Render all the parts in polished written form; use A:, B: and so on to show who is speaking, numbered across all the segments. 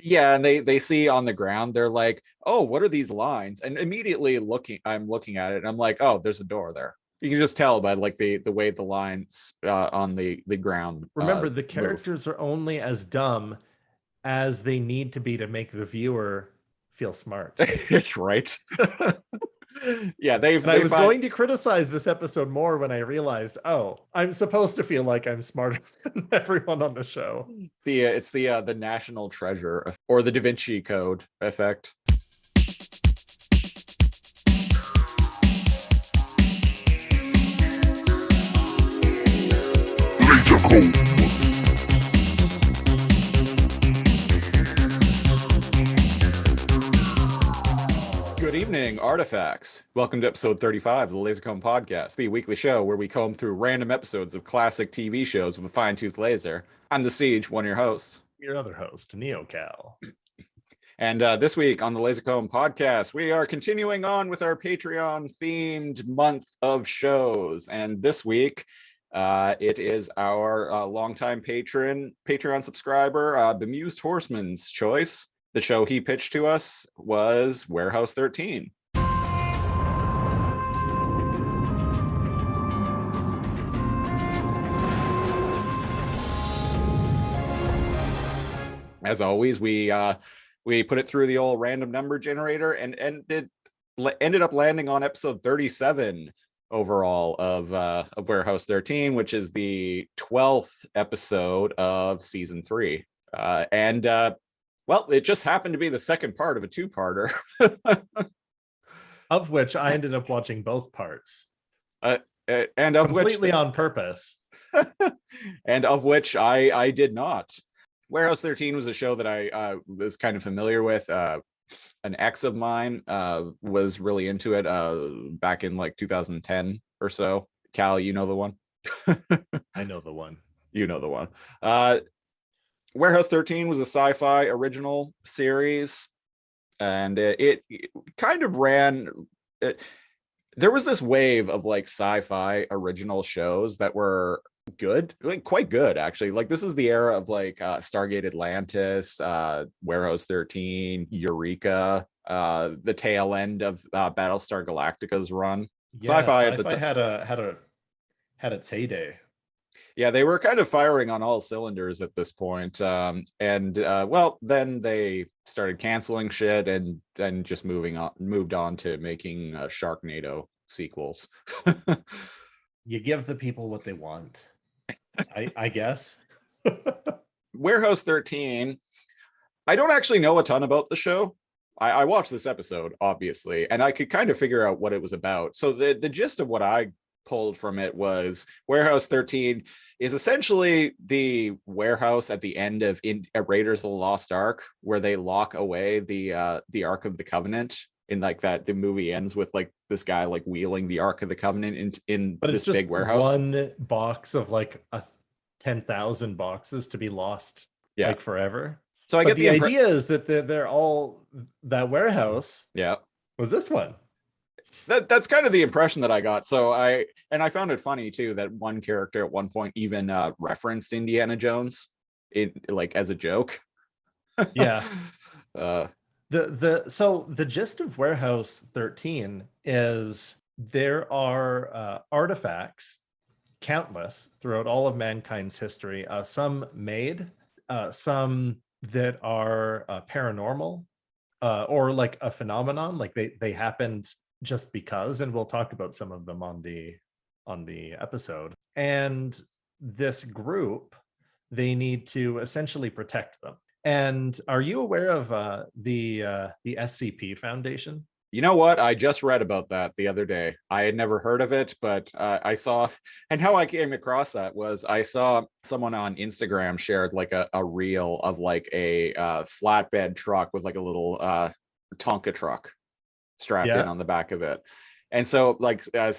A: Yeah, and they see on the ground, they're like, oh, what are these lines? And immediately I'm looking at it and I'm like, oh, there's a door there. You can just tell by like the way the lines on the ground
B: Remember, the
A: move.
B: characters are only as dumb as they need to be to make the viewer feel smart.
A: Right. Yeah,
B: And I
A: they
B: was
A: find.
B: going to criticize this episode more when I realized, oh, I'm supposed to feel like I'm smarter than everyone on the show.
A: It's the national treasure or the Da Vinci Code effect.
C: Laser Code.
A: Good evening, artifacts. Welcome to episode 35 of the Laser Comb Podcast, the weekly show where we comb through random episodes of classic TV shows with a fine-tooth laser. I'm the Siege, one of your hosts.
B: Your other host, NeoCal.
A: And this week on the Laser Comb Podcast, we are continuing on with our Patreon-themed month of shows. And this week, it is our longtime Patreon subscriber, Bemused Horseman's choice. The show he pitched to us was Warehouse 13. As always, we put it through the old random number generator and it ended up landing on episode 37 overall of Warehouse 13, which is the 12th episode of season 3. Well, it just happened to be the second part of a two-parter.
B: Of which I ended up watching both parts.
A: And of
B: completely on purpose.
A: And of which I did not. Warehouse 13 was a show that I was kind of familiar with. An ex of mine was really into it back in like 2010 or so. Cal, you know the one?
B: I know the one.
A: You know the one. Warehouse 13 was a sci-fi original series, and it kind of ran. There was this wave of like sci-fi original shows that were good, like quite good actually. Like this is the era of like Stargate Atlantis, Warehouse 13, Eureka, the tail end of Battlestar Galactica's run.
B: Yeah,
A: Sci-fi
B: had its heyday.
A: Yeah, they were kind of firing on all cylinders at this point. Well, then they started canceling shit and then just moved on to making Sharknado sequels.
B: You give the people what they want, I guess.
A: Warehouse 13, I don't actually know a ton about the show. I watched this episode, obviously, and I could kind of figure out what it was about. So the gist of what I pulled from it was Warehouse 13 is essentially the warehouse at the end of Raiders of the Lost Ark, where they lock away the Ark of the Covenant. In like that, the movie ends with like this guy like wheeling the Ark of the Covenant in
B: but
A: this
B: it's just
A: big warehouse.
B: One box of like 10,000 boxes to be lost, like forever. So I get the idea is that they're all that warehouse.
A: Yeah,
B: was this one.
A: That's kind of the impression that I got. So I found it funny too that one character at one point even referenced Indiana Jones like as a joke.
B: Yeah. So the gist of Warehouse 13 is there are artifacts, countless, throughout all of mankind's history. Some made, some that are paranormal, or like a phenomenon, like they happened just because, and we'll talk about some of them on the episode. And this group, they need to essentially protect them. And are you aware of the SCP Foundation?
A: You know what? I just read about that the other day. I had never heard of it, but I saw, and how I came across that was I saw someone on Instagram shared like a reel of like a flatbed truck with like a little Tonka truck strapped in on the back of it. And so like a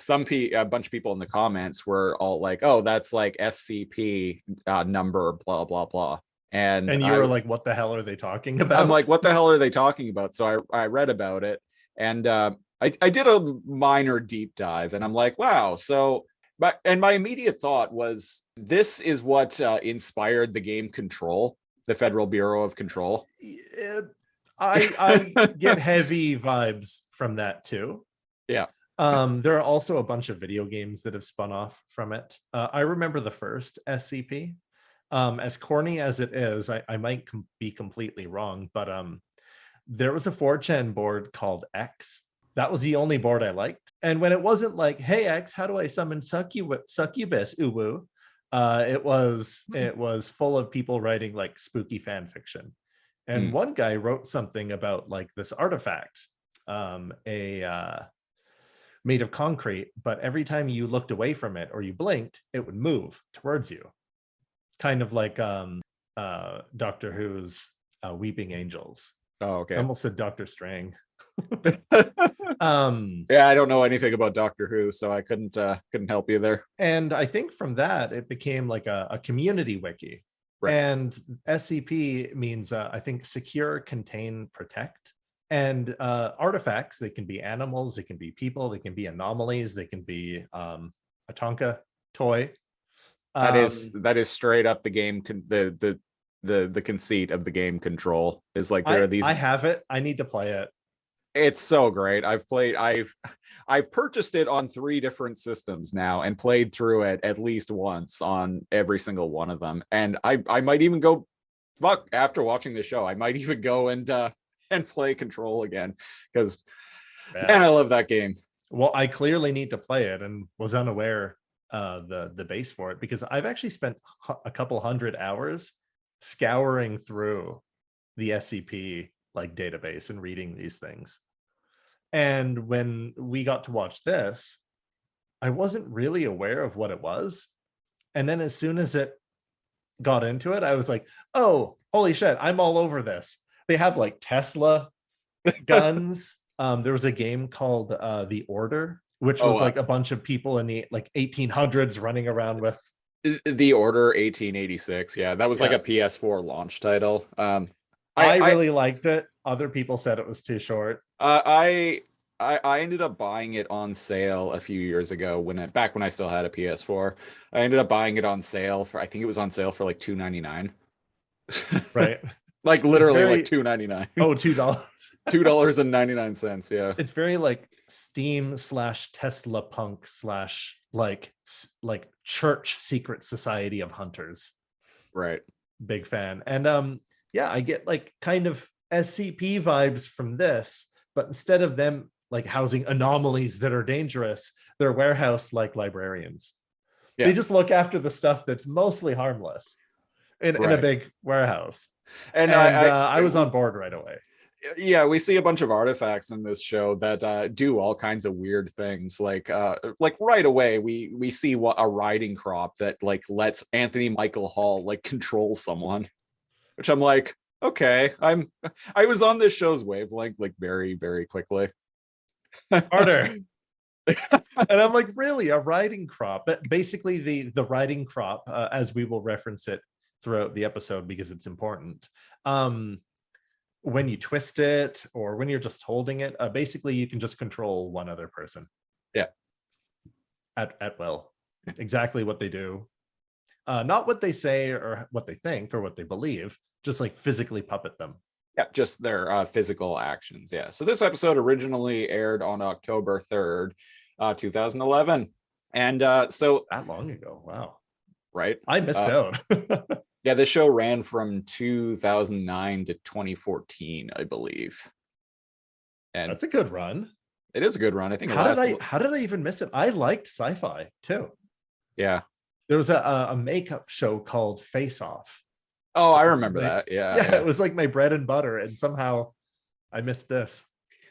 A: bunch of people in the comments were all like, oh, that's like SCP number, blah, blah, blah. And
B: you were like, what the hell are they talking about?
A: I'm like, what the hell are they talking about? So I read about it, and I did a minor deep dive, and I'm like, wow. So, my immediate thought was, this is what inspired the game Control. the Federal Bureau of Control.
B: I get heavy vibes from that too.
A: Yeah.
B: There are also a bunch of video games that have spun off from it. I remember the first SCP. As corny as it is, I might be completely wrong, but there was a 4chan board called X. That was the only board I liked. And when it wasn't like, hey X, how do I summon succubus, uwu? It was full of people writing like spooky fan fiction. And one guy wrote something about like this artifact, made of concrete, but every time you looked away from it or you blinked, it would move towards you. Kind of like Doctor Who's Weeping Angels.
A: Oh, okay.
B: I almost said Dr. Strang.
A: Yeah, I don't know anything about Doctor Who, so I couldn't help you there.
B: And I think from that it became like a community wiki. Right. And SCP means I think secure, contain, protect. And artifacts, they can be animals, they can be people, they can be anomalies, they can be a Tonka toy.
A: That is straight up the game. The conceit of the game Control is like there are these.
B: I have it. I need to play it.
A: It's so great. I've purchased it on 3 different systems now and played through it at least once on every single one of them. And I might even go after watching the show. I might even go and play Control again because man, I love that game.
B: Well, I clearly need to play it and was unaware the base for it because I've actually spent a couple hundred hours scouring through the SCP like database and reading these things. And when we got to watch this, I wasn't really aware of what it was. And then as soon as it got into it, I was like, oh, holy shit, I'm all over this. They have like Tesla guns. There was a game called The Order, which was like a bunch of people in the like 1800s running around with
A: The Order 1886. Yeah, that was like a PS4 launch title.
B: I really liked it. Other people said it was too short.
A: I ended up buying it on sale a few years ago back when I still had a PS4. I ended up buying it on sale I think it was on sale for like $2.99.
B: Right.
A: Like literally like $2.99.
B: Oh, $2.
A: $2.99. Yeah.
B: It's very like Steam / Tesla punk / like church secret society of hunters.
A: Right.
B: Big fan. And yeah, I get like kind of SCP vibes from this, but instead of them like housing anomalies that are dangerous, they're warehouse like librarians. Yeah. They just look after the stuff that's mostly harmless in a big warehouse. And I was on board right away.
A: Yeah, we see a bunch of artifacts in this show that do all kinds of weird things. Like right away, we see a riding crop that like lets Anthony Michael Hall like control someone, which I'm like, okay, I was on this show's wavelength like very, very quickly.
B: Harder. And I'm like, really, a riding crop? But basically, the riding crop, as we will reference it throughout the episode because it's important. When you twist it or when you're just holding it, basically you can just control one other person.
A: Yeah.
B: At will. Exactly what they do. Not what they say or what they think or what they believe, just like physically puppet them.
A: Yeah, just their physical actions. Yeah. So this episode originally aired on October 3rd, 2011. And so
B: that long ago. Wow.
A: Right.
B: I missed out.
A: Yeah, the show ran from 2009 to 2014, I believe. And
B: that's a good run.
A: It is a good run. I think.
B: How did I even miss it? I liked sci-fi too.
A: Yeah.
B: There was a makeup show called Face Off.
A: Oh, I remember that. Yeah,
B: it was like my bread and butter, and somehow I missed this.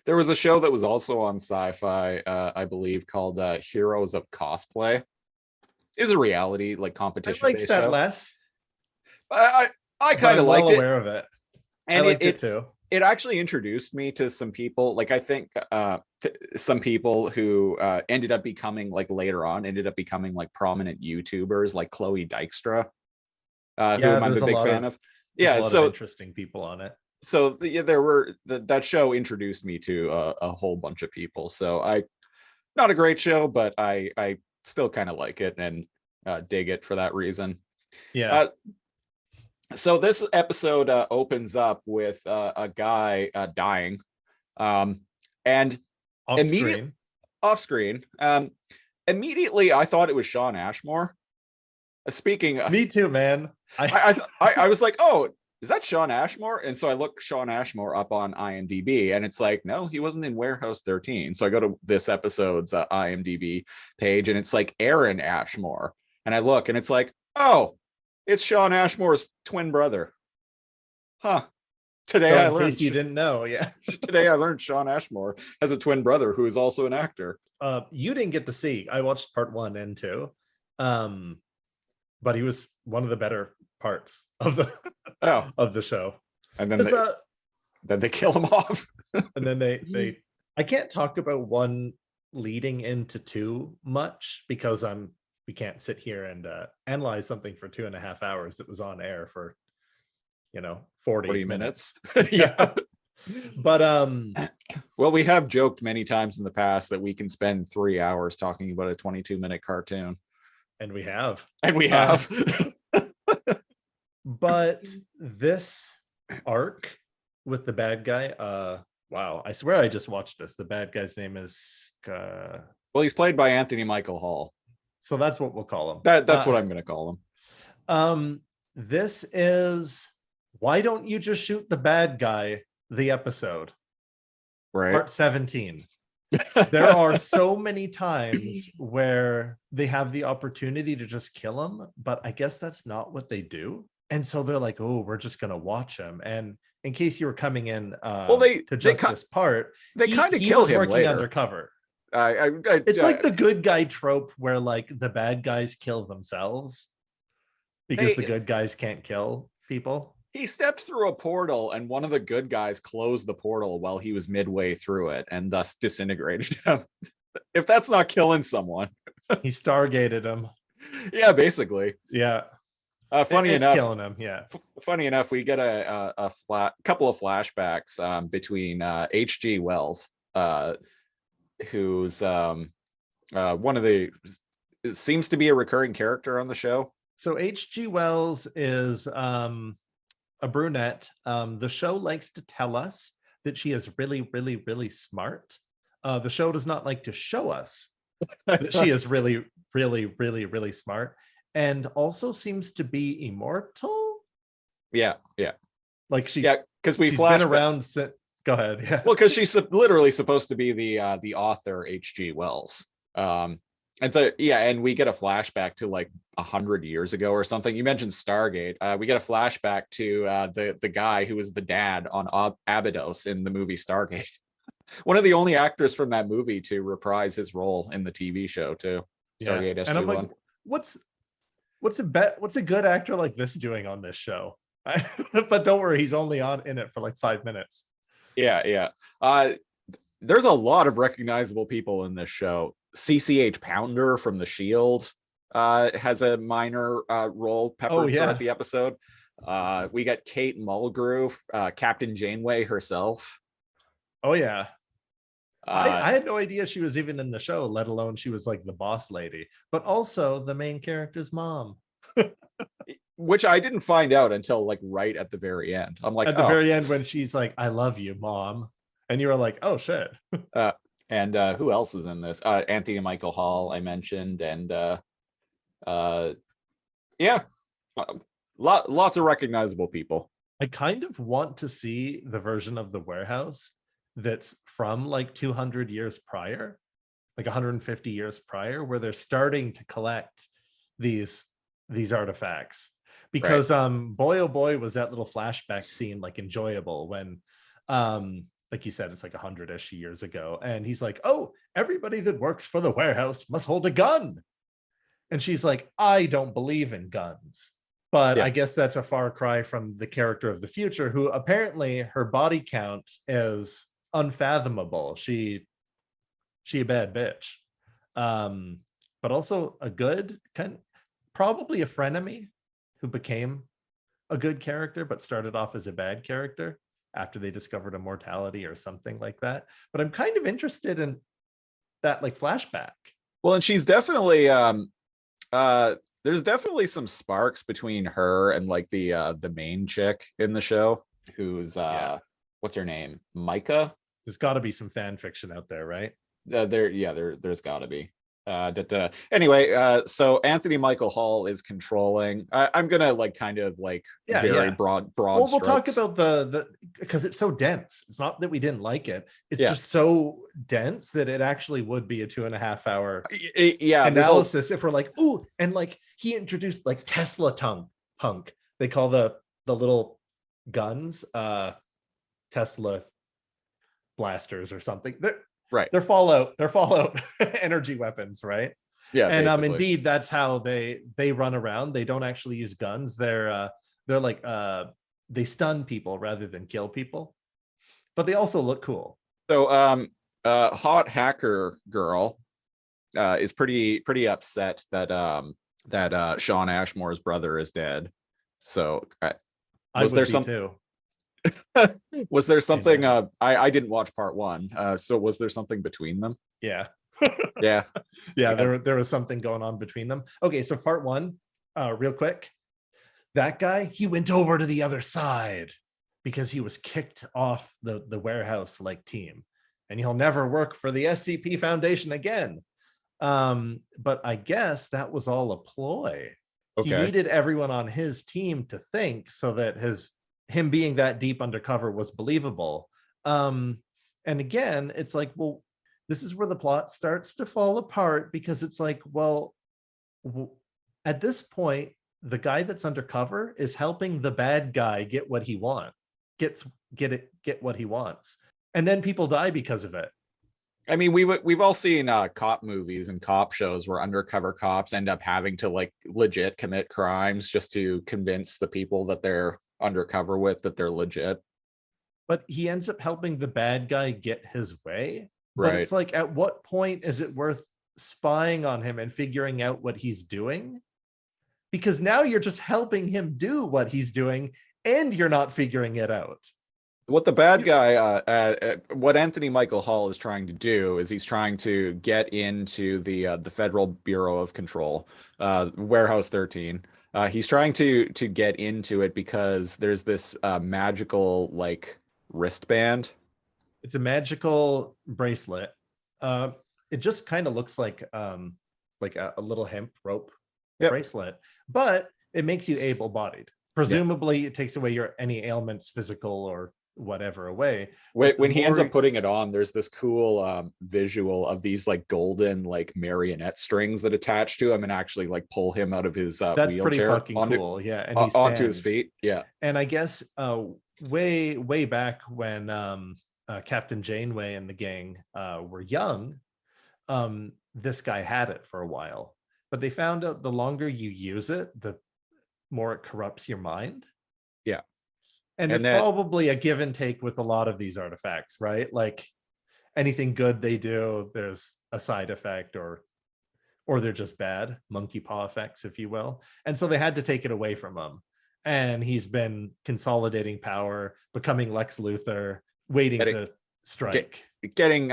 A: There was a show that was also on Sci-Fi, I believe, called Heroes of Cosplay. It was a reality like competition.
B: I liked that show. Less.
A: I kind of liked it.
B: Aware of it,
A: and
B: I liked it too.
A: It actually introduced me to some people. Like I think some people who ended up becoming like prominent YouTubers, like Chloe Dykstra, who I'm a big fan of. Yeah, so
B: interesting people on it.
A: So there were that show introduced me to a whole bunch of people. So not a great show, but I still kind of like it and dig it for that reason.
B: Yeah.
A: So this episode opens up with a guy dying, and
B: Off
A: immediately
B: screen.
A: off screen. Immediately, I thought it was Sean Ashmore. Speaking,
B: Me too, man.
A: I was like, oh, is that Sean Ashmore? And so I look Sean Ashmore up on IMDb, and it's like, no, he wasn't in Warehouse 13. So I go to this episode's IMDb page, and it's like Aaron Ashmore, and I look, and it's like, oh, it's Sean Ashmore's twin brother. Huh. Today
B: So
A: I
B: in
A: learned.
B: case you didn't know, yeah.
A: Today I learned Sean Ashmore has a twin brother who is also an actor.
B: You didn't get to see. I watched part 1 and 2. But he was one of the better parts of the of the show.
A: And then they kill him off.
B: And then they I can't talk about 1 leading into 2 much because we can't sit here and analyze something for 2.5 hours that was on air for 40
A: minutes. Yeah.
B: But
A: well, we have joked many times in the past that we can spend 3 hours talking about a 22-minute cartoon.
B: And we have. But this arc with the bad guy, wow, I swear I just watched this. The bad guy's name is
A: well, he's played by Anthony Michael Hall.
B: So that's what we'll call him.
A: That's what I'm going to call
B: him. This is Why Don't You Just Shoot the Bad Guy, the episode.
A: Right.
B: Part 17. There are so many times where they have the opportunity to just kill him, but I guess that's not what they do. And so they're like, oh, we're just going to watch him. And in case you were coming in this part,
A: they kind of kill him
B: working
A: later.
B: Undercover.
A: It's
B: like the good guy trope where like the bad guys kill themselves because the good guys can't kill people.
A: He stepped through a portal and one of the good guys closed the portal while he was midway through it and thus disintegrated him. If that's not killing someone.
B: He Stargated him.
A: Yeah, basically.
B: Yeah.
A: Funny enough,
B: killing him. Yeah.
A: Funny enough, we get a couple of flashbacks between H.G. Wells, who's one of the seems to be a recurring character on the show.
B: So H.G. Wells is a brunette. The show likes to tell us that she is really, really, really smart. The show does not like to show us that she is really, really, really, really smart, and also seems to be immortal.
A: Yeah.
B: Like she's
A: because we've
B: been around since. Go ahead. Yeah.
A: Well, because she's literally supposed to be the author H.G. Wells. And so, and we get a flashback to like 100 years ago or something. You mentioned Stargate. We get a flashback to the guy who was the dad on Abydos in the movie Stargate. One of the only actors from that movie to reprise his role in the TV show too. Stargate SG-1.
B: And I'm like, what's a good actor like this doing on this show? But don't worry, he's only in it for like 5 minutes.
A: Yeah. There's a lot of recognizable people in this show. CCH Pounder from The Shield has a minor role peppered throughout the episode. We got Kate Mulgrew, Captain Janeway herself.
B: Oh yeah. I had no idea she was even in the show, let alone she was like the boss lady, but also the main character's mom.
A: Which I didn't find out until like right at the very end. I'm like,
B: at the very end when she's like, I love you, mom. And you were like, oh shit.
A: And who else is in this? Anthony Michael Hall, I mentioned, and lots of recognizable people.
B: I kind of want to see the version of the warehouse that's from like 200 years prior, like 150 years prior, where they're starting to collect these artifacts. Because boy oh boy was that little flashback scene like enjoyable when like you said, it's like 100-ish years ago. And he's like, oh, everybody that works for the warehouse must hold a gun. And she's like, I don't believe in guns. But I guess that's a far cry from the character of the future, who apparently her body count is unfathomable. She a bad bitch. But also a good probably a frenemy who became a good character, but started off as a bad character after they discovered immortality or something like that. But I'm kind of interested in that like flashback.
A: Well, and she's definitely there's definitely some sparks between her and like the main chick in the show, who's
B: Yeah.
A: what's her name? Micah?
B: There's got to be some fan fiction out there, right?
A: There's gotta be. Anyway, so Anthony Michael Hall is controlling. I'm gonna like kind of like
B: Yeah,
A: very
B: yeah.
A: broad
B: Well, we'll talk
A: strokes.
B: about the because it's so dense. It's not that we didn't like it. It's
A: Yeah.
B: just so dense that it actually would be a 2.5 hour
A: Yeah,
B: analysis if we're like, ooh, and like he introduced like Tesla punk. They call the little guns Tesla blasters or something.
A: right.
B: They're Fallout energy weapons, right?
A: Yeah,
B: And
A: basically.
B: indeed that's how they run around. They don't actually use guns. They're like they stun people rather than kill people, but they also look cool.
A: So hot hacker girl is pretty upset that Sean Ashmore's brother is dead. So
B: I
A: was
B: would
A: there
B: be
A: some
B: too.
A: was there something
B: Amen.
A: I didn't watch part one. So was there something between them?
B: Yeah.
A: Yeah.
B: Yeah, there was something going on between them. Okay, so part one, real quick. That guy, he went over to the other side because he was kicked off the warehouse like team, and he'll never work for the SCP Foundation again. But I guess that was all a ploy. He
A: Okay.
B: needed everyone on his team to think so that him being that deep undercover was believable. And again, it's like, well, this is where the plot starts to fall apart, because it's like, well, at this point, the guy that's undercover is helping the bad guy get what he wants, get what he wants, and then people die because of it.
A: I mean, we've all seen cop movies and cop shows where undercover cops end up having to like legit commit crimes just to convince the people that they're undercover with that they're legit.
B: But he ends up helping the bad guy get his way. But
A: Right.
B: it's like, at what point is it worth spying on him and figuring out what he's doing? Because now you're just helping him do what he's doing and you're not figuring it out.
A: What the bad guy, what Anthony Michael Hall is trying to do is he's trying to get into the Federal Bureau of Control, Warehouse 13. He's trying to get into it because there's this magical like wristband.
B: It's a magical bracelet. Uh, it just kind of looks like a little hemp rope
A: Yep.
B: bracelet, but it makes you able-bodied. Presumably, it takes away your any ailments, physical or whatever, away.
A: When he ends up putting it on, there's this cool visual of these like golden like marionette strings that attach to him and actually like pull him out of his
B: that's pretty
A: wheelchair
B: fucking
A: onto
B: cool. Yeah, and he
A: onto his
B: stands.
A: feet. Yeah.
B: And I guess way back when Captain Janeway and the gang were young, this guy had it for a while, but they found out the longer you use it, the more it corrupts your mind.
A: Yeah.
B: And it's probably a give and take with a lot of these artifacts, right? Like anything good they do, there's a side effect, or they're just bad, monkey paw effects, if you will. And so they had to take it away from him. And he's been consolidating power, becoming Lex Luthor, waiting to strike.
A: Getting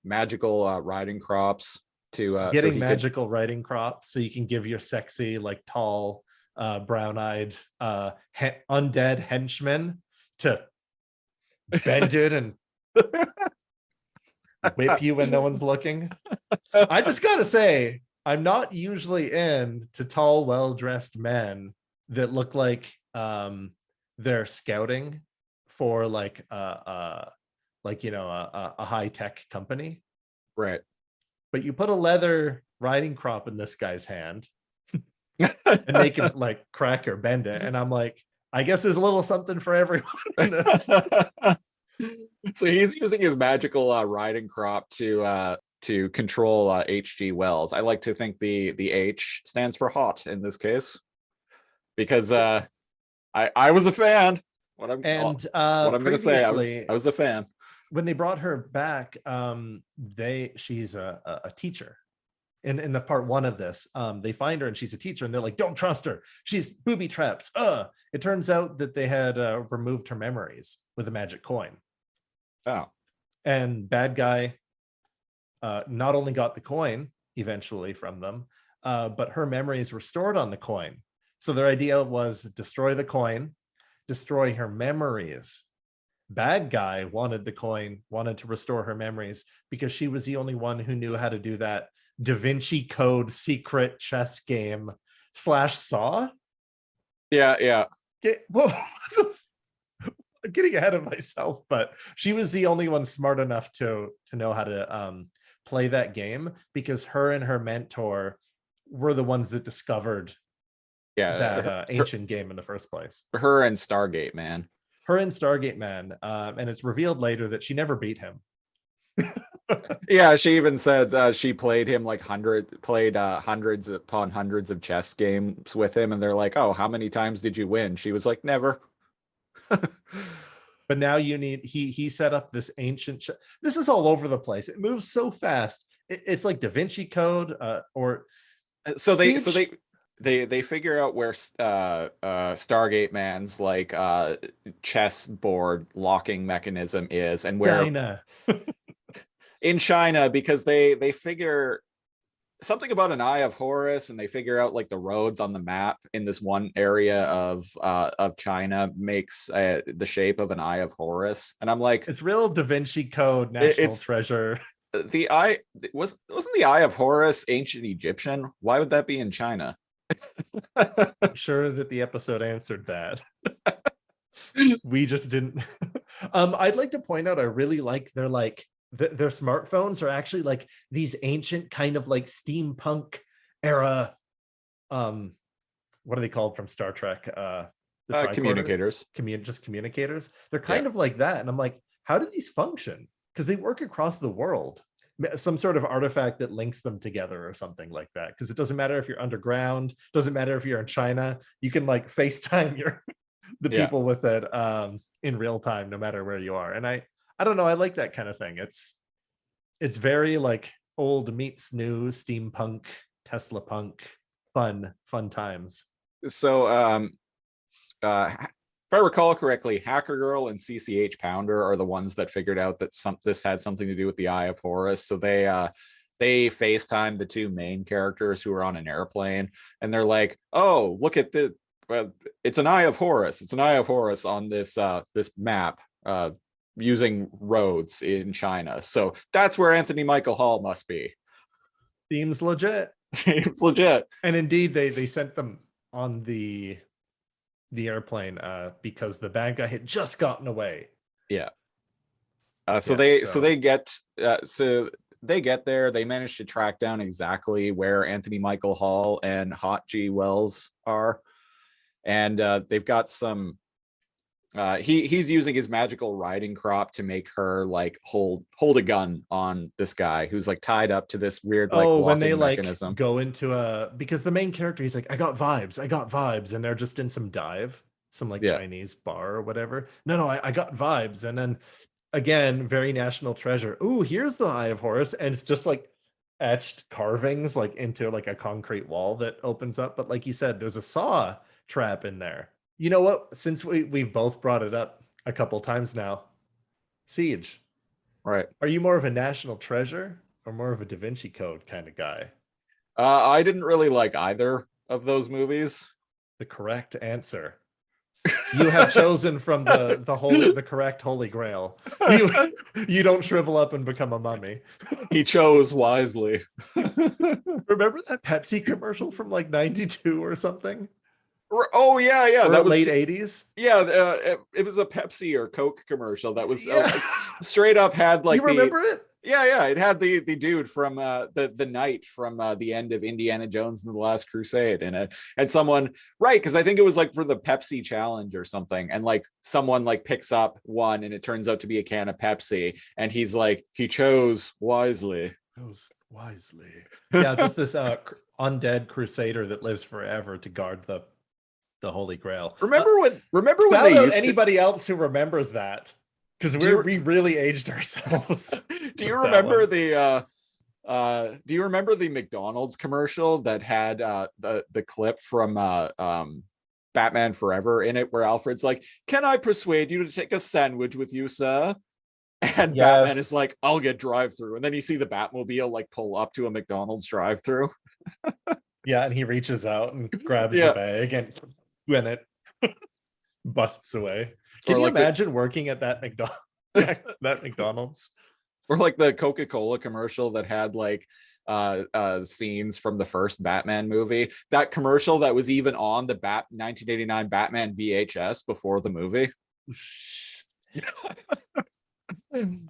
A: magical riding crops to
B: getting so magical riding crops so you can give your sexy, like tall, brown-eyed undead henchmen to bend it and whip you when no one's looking. I just gotta say, I'm not usually into tall, well-dressed men that look like they're scouting for like a high-tech company.
A: Right.
B: But you put a leather riding crop in this guy's hand and make him like crack or bend it. And I'm like, I guess there's a little something for everyone in this.
A: So he's using his magical riding crop to control H.G. Wells. I like to think the H stands for hot in this case, because I was a fan. What I'm gonna say, I was a fan.
B: When they brought her back, she's a teacher. In the part one of this, they find her and she's a teacher, and they're like, don't trust her, she's booby traps. It turns out that they had removed her memories with a magic coin.
A: Oh.
B: And bad guy not only got the coin eventually from them, but her memories were stored on the coin. So their idea was destroy the coin, destroy her memories. Bad guy wanted the coin, wanted to restore her memories because she was the only one who knew how to do that Da Vinci Code secret chess game / Saw.
A: Yeah.
B: Well, I'm getting ahead of myself, but she was the only one smart enough to know how to play that game because her and her mentor were the ones that discovered that ancient game in the first place.
A: Her and Stargate Man.
B: And it's revealed later that she never beat him.
A: Yeah, she even said she played him like hundreds upon hundreds of chess games with him, and they're like, "Oh, how many times did you win?" She was like, "Never."
B: But now you need he set up this ancient. This is all over the place. It moves so fast. It's like Da Vinci Code, or
A: so they figure out where Stargate Man's like chessboard locking mechanism is, and where
B: China.
A: in China, because they figure something about an Eye of Horus, and they figure out like the roads on the map in this one area of China makes the shape of an Eye of Horus, and I'm like,
B: it's real Da Vinci Code national treasure.
A: The eye wasn't the Eye of Horus ancient Egyptian? Why would that be in China?
B: I'm sure that the episode answered that. We just didn't. I'd like to point out I really like their smartphones are actually like these ancient kind of like steampunk era what are they called from Star Trek? The
A: communicators.
B: Just communicators. They're kind of like that, and I'm like, how do these function? Because they work across the world. Some sort of artifact that links them together or something like that, because it doesn't matter if you're underground, doesn't matter if you're in China, you can like FaceTime the people with it in real time, no matter where you are. And I don't know, I like that kind of thing. It's very like old meets new, steampunk, Tesla punk, fun times.
A: So if I recall correctly, Hacker Girl and CCH Pounder are the ones that figured out that this had something to do with the Eye of Horus. So they FaceTime the two main characters who are on an airplane, and they're like, "Oh, look at this! It's an Eye of Horus. It's an Eye of Horus on this map using roads in China. So that's where Anthony Michael Hall must be."
B: Seems legit.
A: Seems legit.
B: And indeed, they sent them on the airplane because the bad guy had just gotten away.
A: Yeah. So they get there. They manage to track down exactly where Anthony Michael Hall and Hot G Wells are, and they've got some. He's using his magical riding crop to make her like hold a gun on this guy who's like tied up to this weird like
B: when they
A: mechanism.
B: Like go into because the main character, he's like, I got vibes, and they're just in some dive, some like Chinese bar or whatever. No, I got vibes, and then again, very national treasure. Ooh, here's the Eye of Horus, and it's just like etched carvings like into like a concrete wall that opens up. But like you said, there's a saw trap in there. You know what? Since we've both brought it up a couple times now, Siege.
A: Right.
B: Are you more of a national treasure or more of a Da Vinci Code kind of guy?
A: I didn't really like either of those movies.
B: The correct answer. You have chosen from the correct Holy Grail. You don't shrivel up and become a mummy.
A: He chose wisely.
B: Remember that Pepsi commercial from like 92 or something?
A: Oh yeah,
B: or that was late 80s.
A: Yeah, it was a Pepsi or Coke commercial that was straight up had like.
B: You remember it?
A: Yeah, it had the dude from the knight from the end of Indiana Jones and the Last Crusade in it, and someone because I think it was like for the Pepsi challenge or something, and like someone like picks up one and it turns out to be a can of Pepsi, and he's like, he chose wisely. Yeah, just this undead crusader that lives forever to guard the Holy Grail. Remember when they used
B: anybody else who remembers that, because we really aged ourselves.
A: Do you remember the McDonald's commercial that had the clip from Batman Forever in it, where Alfred's like, "Can I persuade you to take a sandwich with you, sir?" And Batman is like, "I'll get drive-through," and then you see the Batmobile like pull up to a McDonald's drive-through.
B: Yeah, and he reaches out and grabs the
A: Yeah.
B: bag, and when it busts away. Can
A: Or
B: you
A: like the
B: imagine working at that that McDonald's?
A: or like the Coca-Cola commercial that had like scenes from the first Batman movie. That commercial that was even on the 1989 Batman VHS before the movie.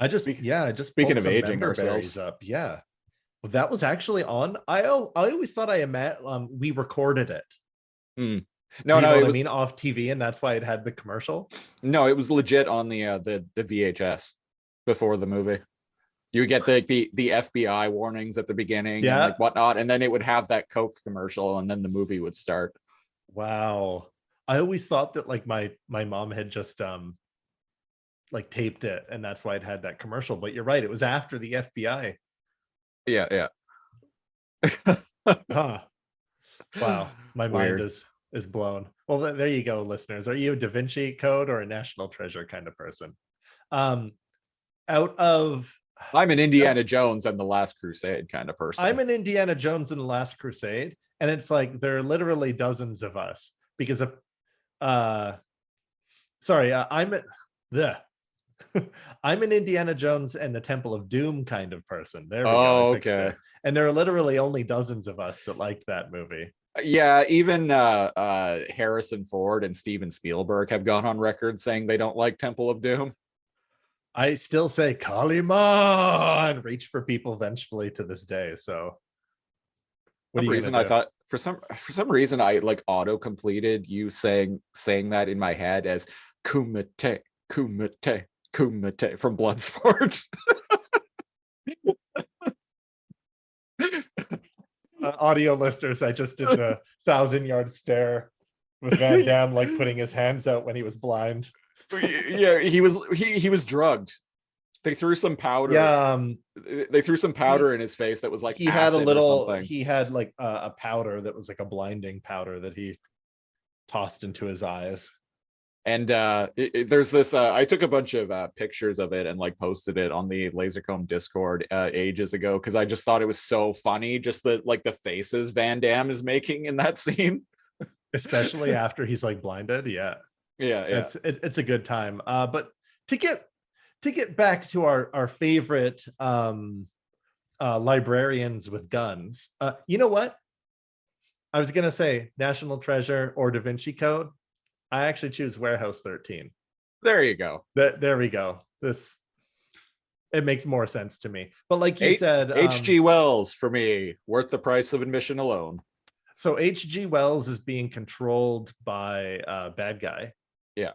B: I just
A: Speaking
B: pulled
A: of
B: some
A: aging
B: member berries
A: ourselves.
B: up. Yeah. Well, that was actually on. I always thought we recorded it.
A: Hmm.
B: Do
A: No,
B: you
A: no,
B: know
A: it
B: what I
A: was
B: mean? Off TV, and that's why it had the commercial.
A: no, it was legit on the VHS before the movie. You would get the FBI warnings at the beginning and
B: Yeah.
A: like whatnot, and then it would have that Coke commercial, and then the movie would start.
B: Wow. I always thought that like my mom had just like taped it, and that's why it had that commercial. But you're right, it was after the FBI.
A: Yeah, yeah.
B: Huh. Wow. My mind
A: Weird.
B: is blown. Well, there you go, listeners. Are you a Da Vinci Code or a National Treasure kind of person? Um, out of
A: I'm an
B: that's
A: Indiana Jones and the Last Crusade kind of
B: I'm
A: person.
B: an Indiana Jones in the Last Crusade, and it's like there are literally dozens of us because of uh sorry, I'm the I'm an Indiana Jones and the Temple of Doom kind of person. There we go. I
A: Oh,
B: fixed
A: okay.
B: it. And there are literally only dozens of us that liked that movie.
A: Yeah, even Harrison Ford and Steven Spielberg have gone on record saying they don't like Temple of Doom.
B: I still say Kalima and reach for people vengefully to this day. So
A: For
B: what are
A: some
B: you
A: reason
B: gonna
A: I
B: do?
A: thought for some reason I like auto completed you saying that in my head as Kumite, Kumite, Kumite from Bloodsport.
B: Audio listeners, I just did the 1,000-yard stare with Van Damme like putting his hands out when he was blind.
A: Yeah, he was drugged. They threw some powder.
B: Yeah,
A: They threw some
B: he
A: powder in his face that was like
B: he had a
A: acid or
B: little.
A: something.
B: He had like a powder that was like a blinding powder that he tossed into his eyes.
A: And there's this I took a bunch of pictures of it and like posted it on the Lasercomb Discord ages ago because I just thought it was so funny, just the like the faces Van Damme is making in that scene.
B: Especially after he's like blinded. Yeah,
A: Yeah, yeah.
B: it's a good time. But to get back to our favorite librarians with guns. You know what? I was gonna say National Treasure or Da Vinci Code. I actually choose Warehouse 13.
A: There you go.
B: There we go. It makes more sense to me. But like you said,
A: H.G. Wells for me, worth the price of admission alone.
B: so H.G. Wells is being controlled by a bad guy.
A: Yeah.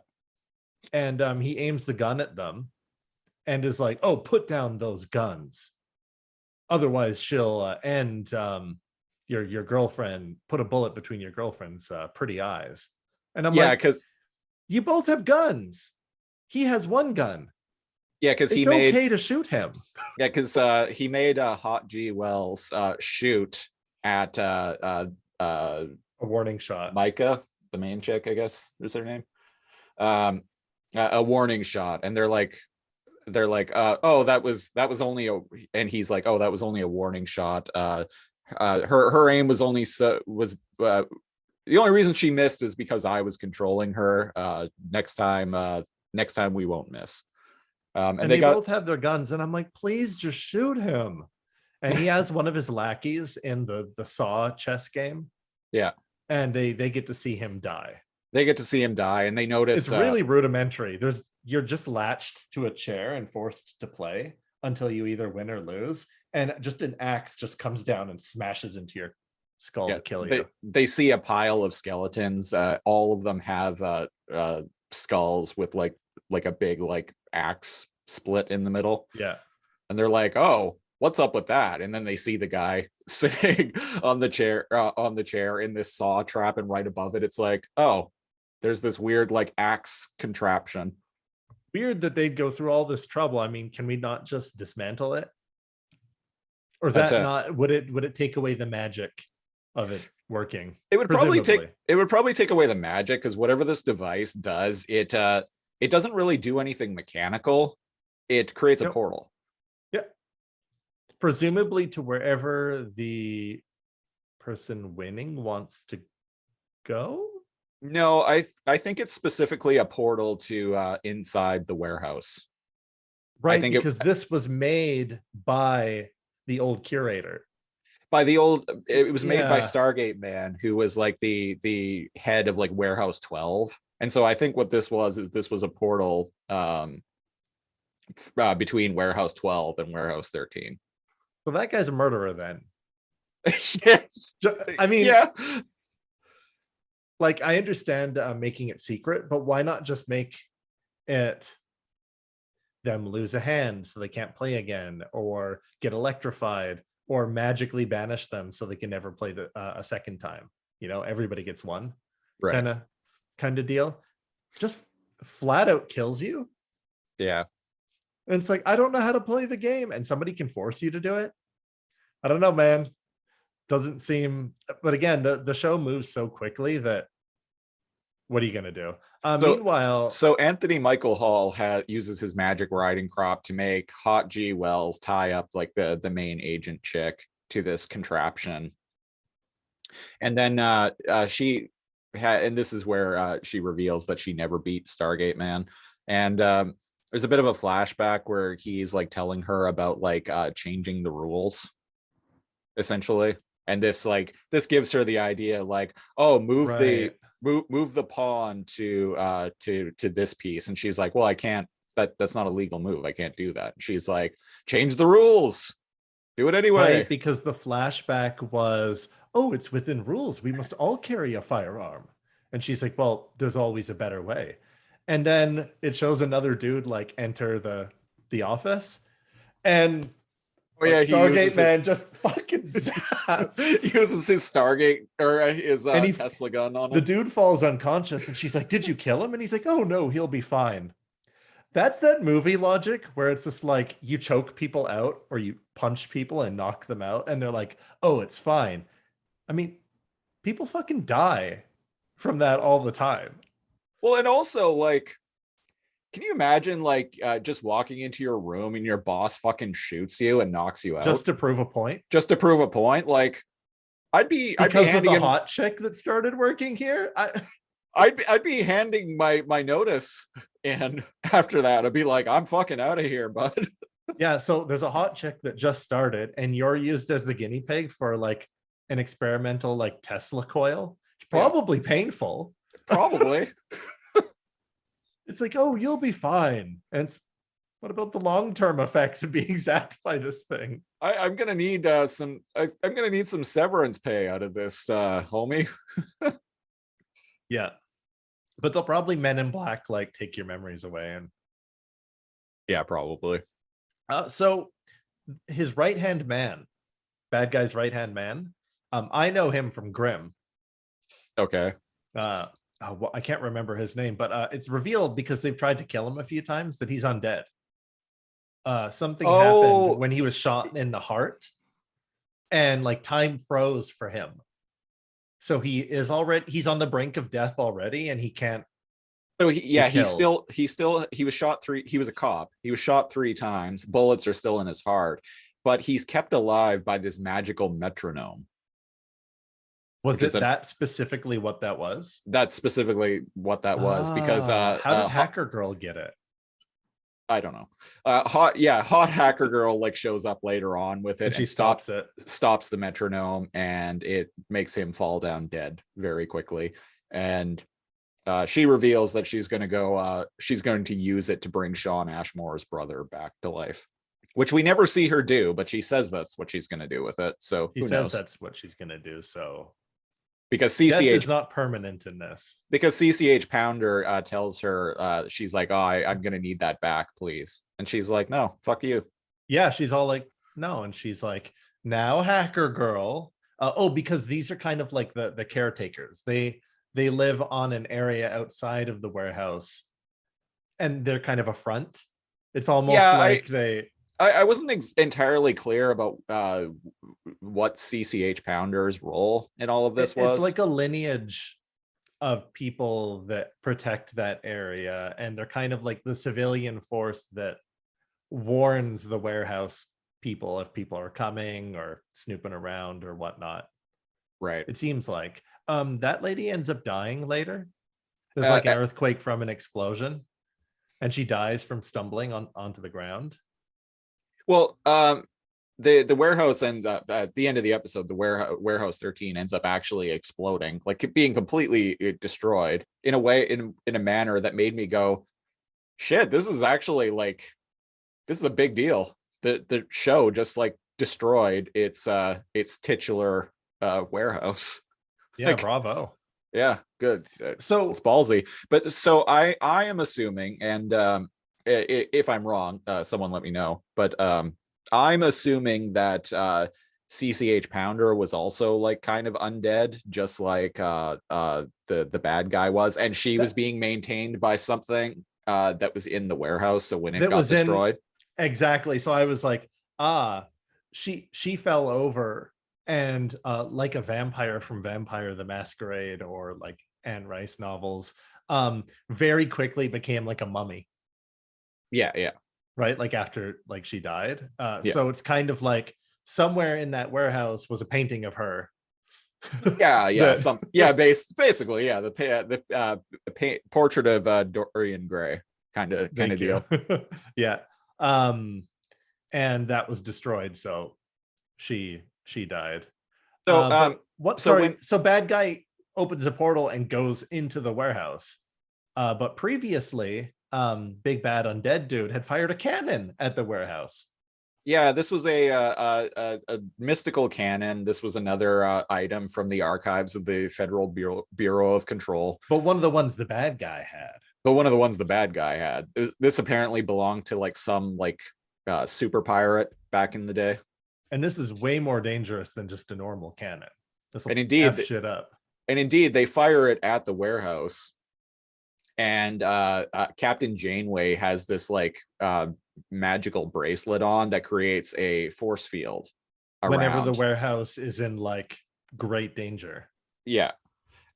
B: And he aims the gun at them and is like, "Oh, put down those guns. Otherwise, she'll end your girlfriend, put a bullet between your girlfriend's pretty eyes." And I'm
A: Yeah,
B: like,
A: because
B: you both have guns. He has one gun.
A: he
B: It's
A: made
B: okay to shoot him.
A: he made Hot G Wells shoot at
B: A warning shot.
A: Micah, the main chick, I guess is her name. A warning shot, and they're like, oh, that was only a, and he's like, oh, that was only a warning shot. Her aim was only the only reason she missed is because I was controlling her. Next time we won't miss.
B: And they both have their guns, and I'm like, please just shoot him. And he has one of his lackeys in the Saw chess game.
A: Yeah,
B: and they get to see him die.
A: They get to see him die, and they notice
B: it's really rudimentary. You're just latched to a chair and forced to play until you either win or lose, and just an axe just comes down and smashes into your skull to kill you.
A: They see a pile of skeletons. All of them have skulls with like a big like axe split in the middle.
B: Yeah,
A: and they're like, oh, what's up with that? And then they see the guy sitting on the chair in this saw trap, and right above it, it's like, oh, there's this weird like axe contraption.
B: Weird that they'd go through all this trouble. I mean, can we not just dismantle it? Or is that not, would it take away the magic of it working?
A: It would probably take away the magic, because whatever this device does, it doesn't really do anything mechanical. It creates a portal.
B: Yeah. Presumably to wherever the person winning wants to go.
A: No, I think it's specifically a portal to inside the warehouse.
B: Right,
A: think
B: because this was made by the old curator.
A: it was made by
B: Yeah.
A: Stargate Man, who was like the head of like Warehouse 12. And so I think what this was is this was a portal between Warehouse 12 and Warehouse 13.
B: So that guy's a murderer then.
A: Yes.
B: I mean,
A: yeah.
B: Like, I understand making it secret, but why not just make it them lose a hand so they can't play again, or get electrified, or magically banish them so they can never play a second time? You know, everybody gets one,
A: Right.
B: kind of deal. Just flat out kills you.
A: Yeah.
B: And it's like, I don't know how to play the game, and somebody can force you to do it. I don't know, man. Doesn't seem, but again, the show moves so quickly that what are you gonna do? Meanwhile,
A: so Anthony Michael Hall uses his magic riding crop to make Hot G Wells tie up like the main agent chick to this contraption, and then she had, and this is where she reveals that she never beat Stargate Man, and there's a bit of a flashback where he's like telling her about like changing the rules, essentially, and this gives her the idea like, oh, move the pawn to this piece, and she's like, well, I can't, that's not a legal move, I can't do that. She's like, change the rules, do it anyway.
B: Right, because the flashback was, oh, it's within rules, we must all carry a firearm. And she's like, well, there's always a better way. And then it shows another dude like enter the office, and
A: oh yeah,
B: Stargate Man just fucking zaps.
A: He uses his Stargate or his
B: And
A: Tesla gun on him.
B: The dude falls unconscious, and she's like, did you kill him? And he's like, oh no, he'll be fine. That's that movie logic where it's just like, you choke people out or you punch people and knock them out, and they're like, oh, it's fine. I mean, people fucking die from that all the time.
A: Well, and also, like, can you imagine like just walking into your room and your boss fucking shoots you and knocks you out
B: just to prove a point?
A: Just to prove a point? Like, I'd be
B: of the
A: him,
B: hot chick that started working here.
A: I'd be handing my notice, and after that I'd be like, I'm fucking out of here, bud.
B: Yeah, so there's a hot chick that just started, and you're used as the guinea pig for like an experimental like Tesla coil. It's probably painful.
A: Probably.
B: It's like, oh, you'll be fine. And what about the long-term effects of being zapped by this thing?
A: I'm gonna need some severance pay out of this, homie.
B: Yeah, but they'll probably Men in Black like take your memories away. And
A: yeah, probably.
B: So his right-hand man, bad guy's right-hand man, I know him from Grimm.
A: Okay.
B: I can't remember his name, but it's revealed because they've tried to kill him a few times that he's undead. Something happened when he was shot in the heart, and like time froze for him. So he's on the brink of death already, and he can't.
A: So he was shot he was a cop. He was shot 3 times. Bullets are still in his heart, but he's kept alive by this magical metronome.
B: Was it that specifically what that was?
A: That's specifically what that was, because
B: how did Hacker Girl get it?
A: I don't know. Hot Hacker Girl like shows up later on with it,
B: and she stops
A: the metronome, and it makes him fall down dead very quickly. And she reveals that she's going to use it to bring Shawn Ashmore's brother back to life, which we never see her do, but she says that's what she's going to do with it. So
B: he says that's what she's going to do. So
A: because CCH
B: is not permanent in this.
A: Because CCH Pounder tells her, she's like, oh, I'm going to need that back, please. And she's like, no, fuck you.
B: Yeah, she's all like, no. And she's like, now Hacker Girl. Because these are kind of like the caretakers. They live on an area outside of the warehouse, and they're kind of a front. It's almost
A: I wasn't entirely clear about what CCH Pounder's role in all of this was.
B: It's like a lineage of people that protect that area, and they're kind of like the civilian force that warns the warehouse people if people are coming or snooping around or whatnot.
A: Right.
B: It seems like that lady ends up dying later. There's
A: Uh,
B: like an earthquake from an explosion, and she dies from stumbling onto the ground.
A: well, the warehouse ends up at the end of the episode. The warehouse 13 ends up actually exploding, like it being completely destroyed in a way, in a manner that made me go, shit, this is actually like, this is a big deal. The show just like destroyed its titular warehouse.
B: Yeah,
A: Like,
B: bravo.
A: yeah, good. It's
B: So
A: ballsy. But so I am assuming, and if I'm wrong, someone let me know. But I'm assuming that CCH Pounder was also like kind of undead, just like the bad guy was, and she was
B: that
A: being maintained by something that was in the warehouse. So when it
B: that
A: got
B: was in
A: destroyed,
B: exactly. So I was like, she fell over and like a vampire from Vampire the Masquerade or like Anne Rice novels, very quickly became like a mummy,
A: yeah, yeah,
B: right? Like after like she died.
A: yeah.
B: So it's kind of like somewhere in that warehouse was a painting of her.
A: Yeah, yeah,
B: that
A: some yeah, basically, yeah, portrait of Dorian Gray kind of
B: Thank you.
A: deal.
B: Yeah. Um and that was destroyed, so she died.
A: So
B: But what,
A: so when
B: sorry, so bad guy opens a portal and goes into the warehouse. But previously, big bad undead dude had fired a cannon at the warehouse.
A: yeah, this was a mystical cannon. This was another item from the archives of the Federal Bureau of Control,
B: But one of the ones the bad guy had.
A: but one of the ones the bad guy had. This apparently belonged to like some like super pirate back in the day.
B: And this is way more dangerous than just a normal cannon. This
A: And
B: will F
A: indeed,
B: shit up.
A: they fire it at the warehouse, and Captain Janeway has this like magical bracelet on that creates a force field
B: Whenever the
A: around.
B: warehouse is in like great danger.
A: Yeah,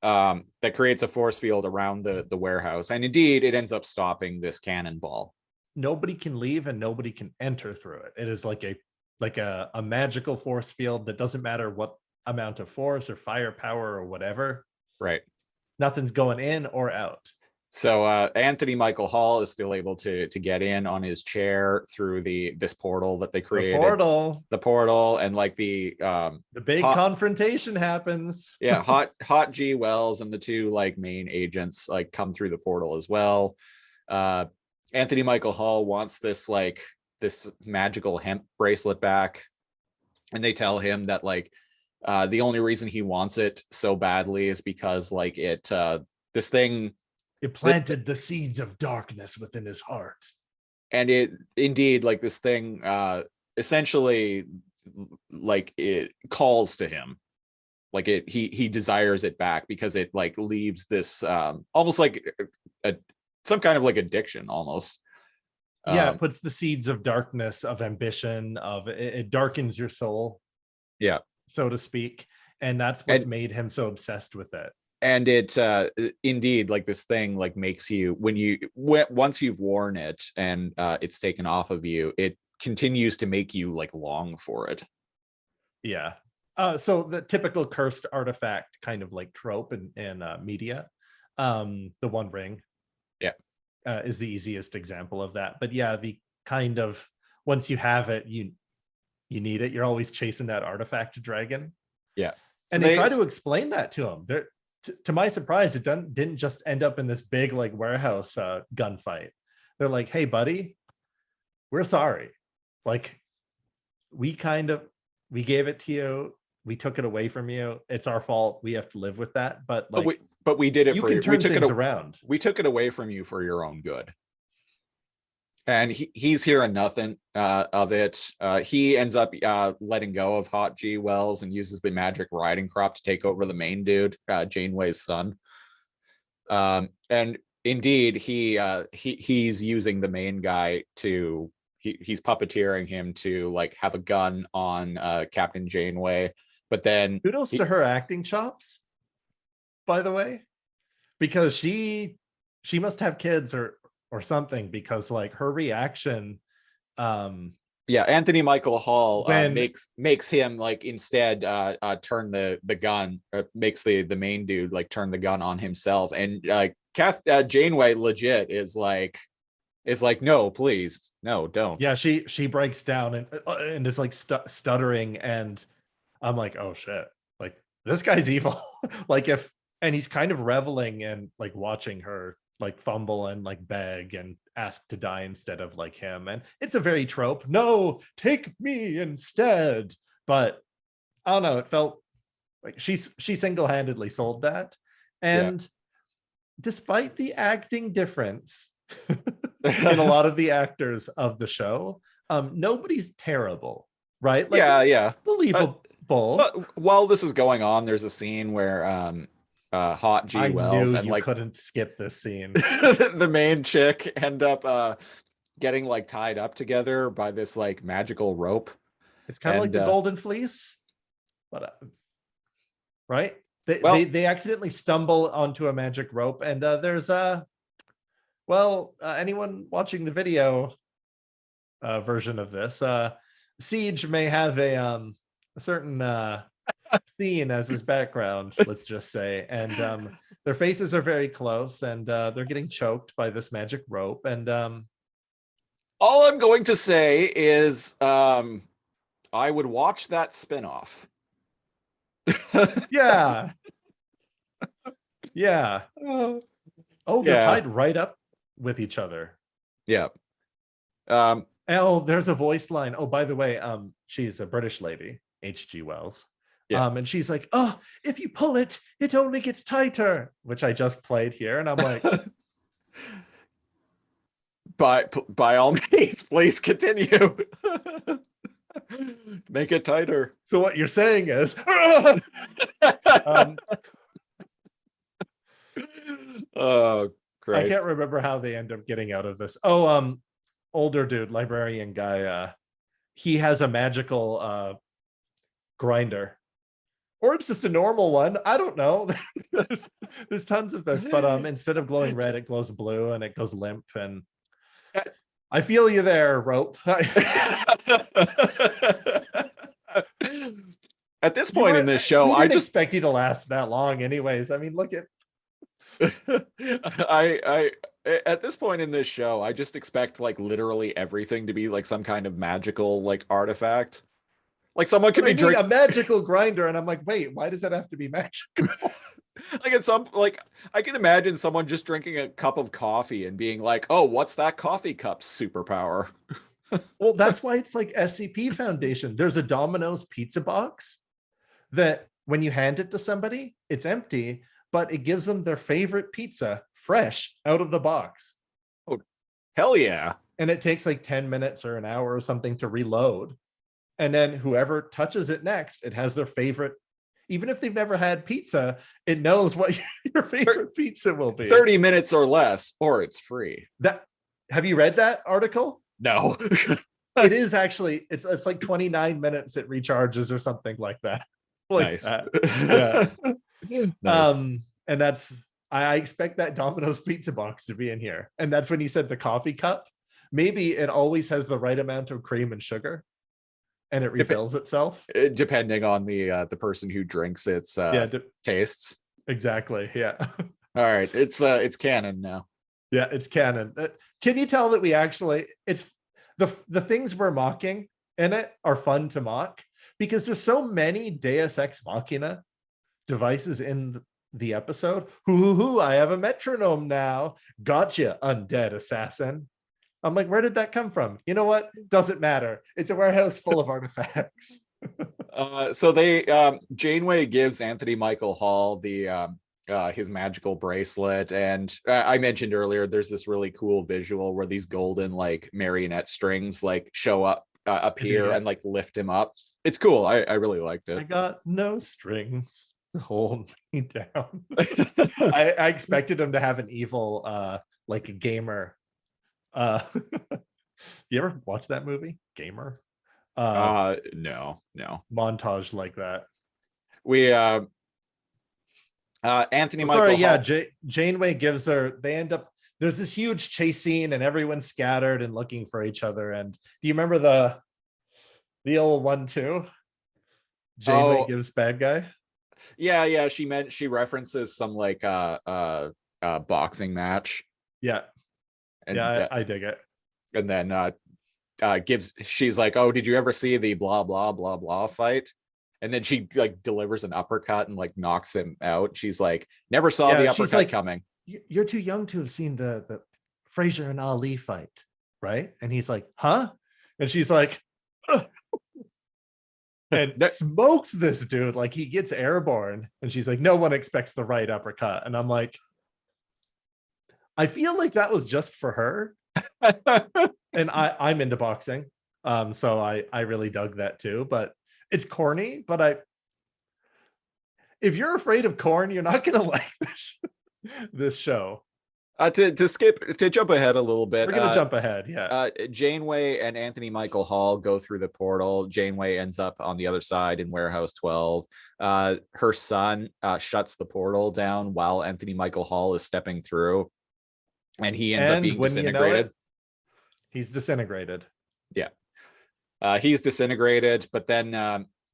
A: that creates a force field around the warehouse, and indeed, it ends up stopping this cannonball.
B: Nobody can leave and nobody can enter through it. It is like a magical force field that doesn't matter what amount of force or firepower or whatever.
A: Right.
B: Nothing's going in or out.
A: So Anthony Michael Hall is still able to get in on his chair through this portal that they
B: The
A: created.
B: portal,
A: The portal, and like the
B: big confrontation happens.
A: yeah, hot G Wells and the two like main agents like come through the portal as well. Anthony Michael Hall wants this magical hemp bracelet back, and they tell him that like the only reason he wants it so badly is because like this thing,
B: It planted the seeds of darkness within his heart.
A: and it indeed, like this thing essentially like it calls to him, like he desires it back because it like leaves this almost like a some kind of like addiction almost.
B: Yeah, it puts the seeds of darkness, of ambition, of it darkens your soul,
A: Yeah,
B: so to speak. And that's what's
A: and
B: made him so obsessed with it.
A: it indeed, like this thing like makes you, once you've worn it and it's taken off of you, it continues to make you like long for it.
B: Yeah. So the typical cursed artifact kind of like trope in media, the One Ring,
A: Yeah,
B: is the easiest example of that. But yeah, the kind of, once you have it, you need it. You're always chasing that artifact dragon.
A: yeah. So
B: And they try to explain that to him. To my surprise, it didn't just end up in this big like warehouse gunfight. They're like, "Hey, buddy, we're sorry. Like, we gave it to you. We took it away from you. It's our fault. We have to live with that. But like,
A: but we did it
B: you
A: for
B: can
A: you.
B: turn things around."
A: We took it away from you for your own good. And he's hearing nothing of it. He ends up letting go of Hot G Wells and uses the magic riding crop to take over the main dude, Janeway's son. And indeed, he's using the main guy to he's puppeteering him to like have a gun on Captain Janeway. But then
B: Kudos to her acting chops, by the way, because she must have kids or something, because like her reaction
A: Yeah, Anthony Michael Hall
B: When
A: makes him like instead turn the gun, makes the main dude like turn the gun on himself, and Janeway legit is like, no, please, no, don't.
B: yeah, she breaks down and is like stuttering, and I'm like, oh shit, like this guy's evil. Like if and he's kind of reveling and like watching her like fumble and like beg and ask to die instead of like him. And it's a very trope. No, take me instead. But I don't know, it felt like she single-handedly sold that.
A: Yeah.
B: And despite the acting difference in a lot of the actors of the show, nobody's terrible, right? Like,
A: Yeah.
B: believable.
A: But while this is going on, there's a scene where Hot G
B: I
A: Wells
B: knew
A: and
B: you
A: like
B: couldn't skip this scene.
A: the main chick end up getting like tied up together by this like magical rope.
B: It's kind of like
A: And
B: the Golden Fleece, but right? They,
A: well,
B: they accidentally stumble onto a magic rope, and there's anyone watching the video version of this, Siege may have a certain scene as his background, let's just say, and their faces are very close, and they're getting choked by this magic rope, and
A: all I'm going to say is I would watch that spinoff.
B: yeah. Yeah. Oh, they're
A: Yeah.
B: tied right up with each other.
A: Yeah.
B: Oh, there's a voice line. Oh, by the way, she's a British lady, H.G. Wells.
A: Yeah.
B: And she's like, oh, if you pull it, it only gets tighter, which I just played here. And I'm like,
A: by all means, please continue. Make it tighter.
B: so what you're saying is,
A: Oh, Christ.
B: I can't remember how they end up getting out of this. Oh, older dude, librarian guy, he has a magical grinder, or it's just a normal one. I don't know. there's tons of this, but instead of glowing red, it glows blue and it goes limp. And I feel you there, rope.
A: At this point in this show, I just
B: expect you to last that long anyways. I mean, look at
A: I at this point in this show, I just expect like literally everything to be like some kind of magical like artifact. Like someone could be drinking
B: a magical grinder, and I'm like, wait, why does that have to be magical?
A: Like at some like I can imagine someone just drinking a cup of coffee and being like, oh, what's that coffee cup superpower?
B: Well, that's why it's like SCP Foundation. There's a Domino's pizza box that when you hand it to somebody, it's empty, but it gives them their favorite pizza fresh out of the box.
A: Oh, hell yeah.
B: And it takes like 10 minutes or an hour or something to reload. And then whoever touches it next, it has their favorite. Even if they've never had pizza, it knows what your favorite pizza will be.
A: 30 minutes or less, or it's free.
B: Have you read that article?
A: No.
B: It is actually, it's like 29 minutes it recharges or something like that. Like
A: nice.
B: That. Yeah.
A: Nice.
B: And that's, I expect that Domino's pizza box to be in here. And that's when you said the coffee cup. Maybe it always has the right amount of cream and sugar, and it refills itself,
A: depending on the person who drinks its tastes.
B: Exactly. Yeah.
A: All right, it's canon now.
B: Yeah, it's canon. Can you tell that we actually, it's the things we're mocking in it are fun to mock, because there's so many Deus Ex Machina devices in the episode. Hoo, I have a metronome now. Gotcha, undead assassin. I'm like, where did that come from? You know what? Doesn't matter. It's a warehouse full of artifacts.
A: So they Janeway gives Anthony Michael Hall the his magical bracelet, and I mentioned earlier there's this really cool visual where these golden like marionette strings like show up appear and like lift him up. It's cool. I really liked it.
B: I got no strings to hold me down. I expected him to have an evil like a gamer. You ever watch that movie, Gamer?
A: No.
B: Montage like that.
A: We Anthony Michael Hall.
B: Janeway gives her, they end up, there's this huge chase scene and everyone's scattered and looking for each other. And do you remember The old 1-2. Janeway
A: Oh,
B: gives bad guy.
A: yeah. She references some like boxing match,
B: Yeah.
A: and
B: Yeah, I dig it.
A: and then she's like, oh, did you ever see the blah blah blah blah fight? And then she like delivers an uppercut and like knocks him out. She's like, never saw
B: Yeah,
A: the
B: she's
A: uppercut
B: like,
A: coming.
B: you're too young to have seen the Frazier and Ali fight, right? And he's like, huh? And she's like, "Ugh," and smokes this dude. Like he gets airborne. And she's like, no one expects the right uppercut. And I'm like, I feel like that was just for her. And I'm into boxing. So I really dug that too. But it's corny, but if you're afraid of corn, you're not gonna like this show.
A: To jump ahead a little bit,
B: We're gonna jump ahead, yeah.
A: Janeway and Anthony Michael Hall go through the portal. Janeway ends up on the other side in Warehouse 12. Her son shuts the portal down while Anthony Michael Hall is stepping through, and he ends up being disintegrated.
B: He's disintegrated.
A: Yeah, he's disintegrated, but then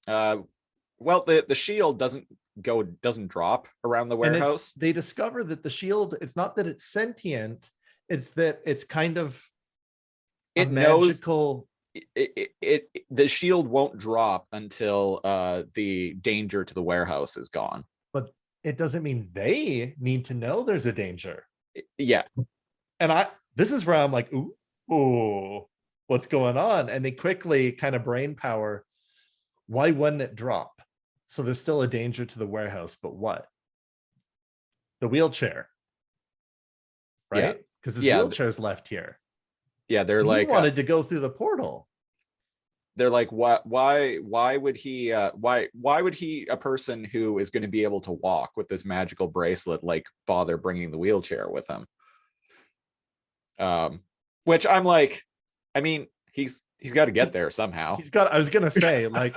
A: well, the shield doesn't drop around the warehouse.
B: They discover that the shield, it's not that it's sentient, it's that it's kind of
A: it magical. The shield won't drop until the danger to the warehouse is gone.
B: But it doesn't mean they need to know there's a danger.
A: Yeah.
B: And this is where I'm like, ooh, what's going on? And they quickly kind of brain power, why wouldn't it drop? So there's still a danger to the warehouse, but what? The wheelchair, right? Because his wheelchair's left here.
A: Yeah, they're
B: he
A: like
B: wanted to go through the portal.
A: They're like, why would he why would he, a person who is going to be able to walk with this magical bracelet, like bother bringing the wheelchair with him? Which I'm like, I mean, he's got to get there somehow.
B: I was gonna say, like,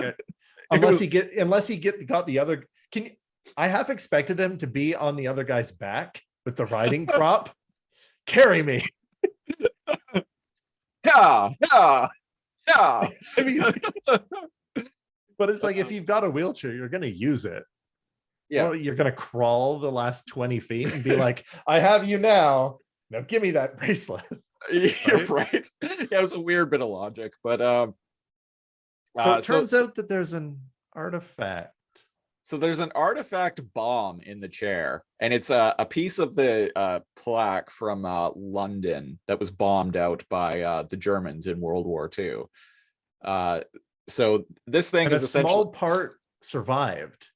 B: unless he got the other. I half expected him to be on the other guy's back with the riding prop. Carry me.
A: Yeah.
B: I mean, but it's like, if you've got a wheelchair, you're gonna use it.
A: Yeah.
B: Well, you're gonna crawl the last 20 feet and be like, I have you now. Now give me that bracelet.
A: You're right. Yeah, it was a weird bit of logic, but
B: so it turns out that there's an artifact.
A: So there's an artifact bomb in the chair, and it's a piece of the plaque from London that was bombed out by the Germans in World War II. So this thing is essentially,
B: small part survived.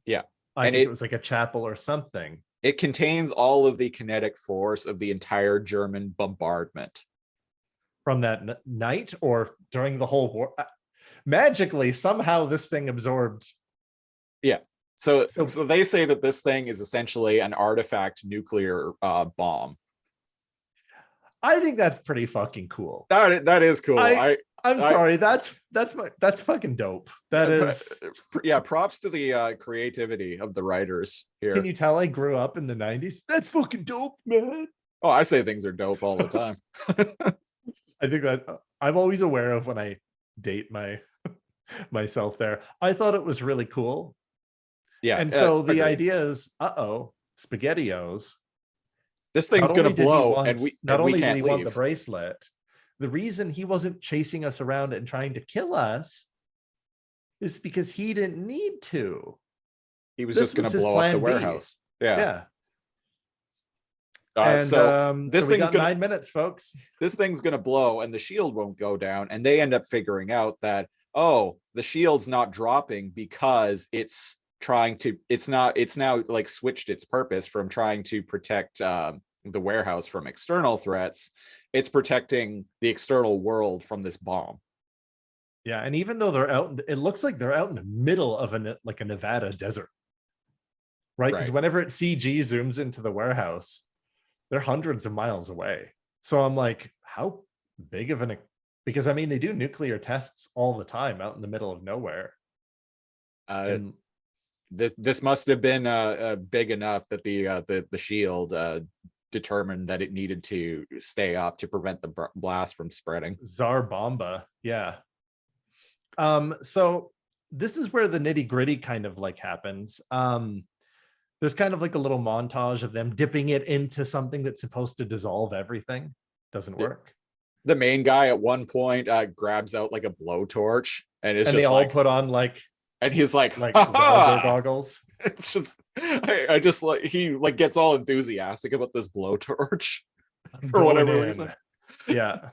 A: Yeah,
B: I think it was like a chapel or something.
A: It contains all of the kinetic force of the entire German bombardment
B: from that night or during the whole war. Magically, somehow this thing absorbed.
A: Yeah. So they say that this thing is essentially an artifact nuclear bomb.
B: I think that's pretty fucking cool.
A: That is cool.
B: I'm sorry. That's fucking dope. That is.
A: Yeah. Props to the creativity of the writers here.
B: Can you tell I grew up in the 90s? That's fucking dope, man.
A: Oh, I say things are dope all the time.
B: I think that I'm always aware of when I date myself there. I thought it was really cool.
A: Yeah.
B: And so the idea is, SpaghettiOs.
A: This thing's gonna blow, and we
B: not only
A: can't
B: did he want
A: leave.
B: the bracelet, the reason he wasn't chasing us around and trying to kill us is because he didn't need to.
A: He was just going to blow up the warehouse. Yeah. So this thing's
B: got 9 minutes, folks.
A: This thing's going to blow, and the shield won't go down. And they end up figuring out that, oh, the shield's not dropping because it's now like switched its purpose from trying to protect the warehouse from external threats. It's protecting the external world from this bomb.
B: Yeah, and even though they're out, it looks like they're out in the middle of a Nevada desert, right? Because whenever it CG zooms into the warehouse, they're hundreds of miles away. So I'm like, how big of because I mean, they do nuclear tests all the time out in the middle of nowhere.
A: This must have been big enough that the shield determined that it needed to stay up to prevent the blast from spreading.
B: Tsar Bomba, yeah. So this is where the nitty-gritty kind of like happens. There's kind of like a little montage of them dipping it into something that's supposed to dissolve everything. Doesn't work.
A: The main guy at one point grabs out like a blowtorch and is
B: And
A: just
B: they all
A: like,
B: put on like
A: and he's like
B: welder goggles.
A: It's just I just like he like gets all enthusiastic about this blowtorch for whatever reason.
B: Yeah.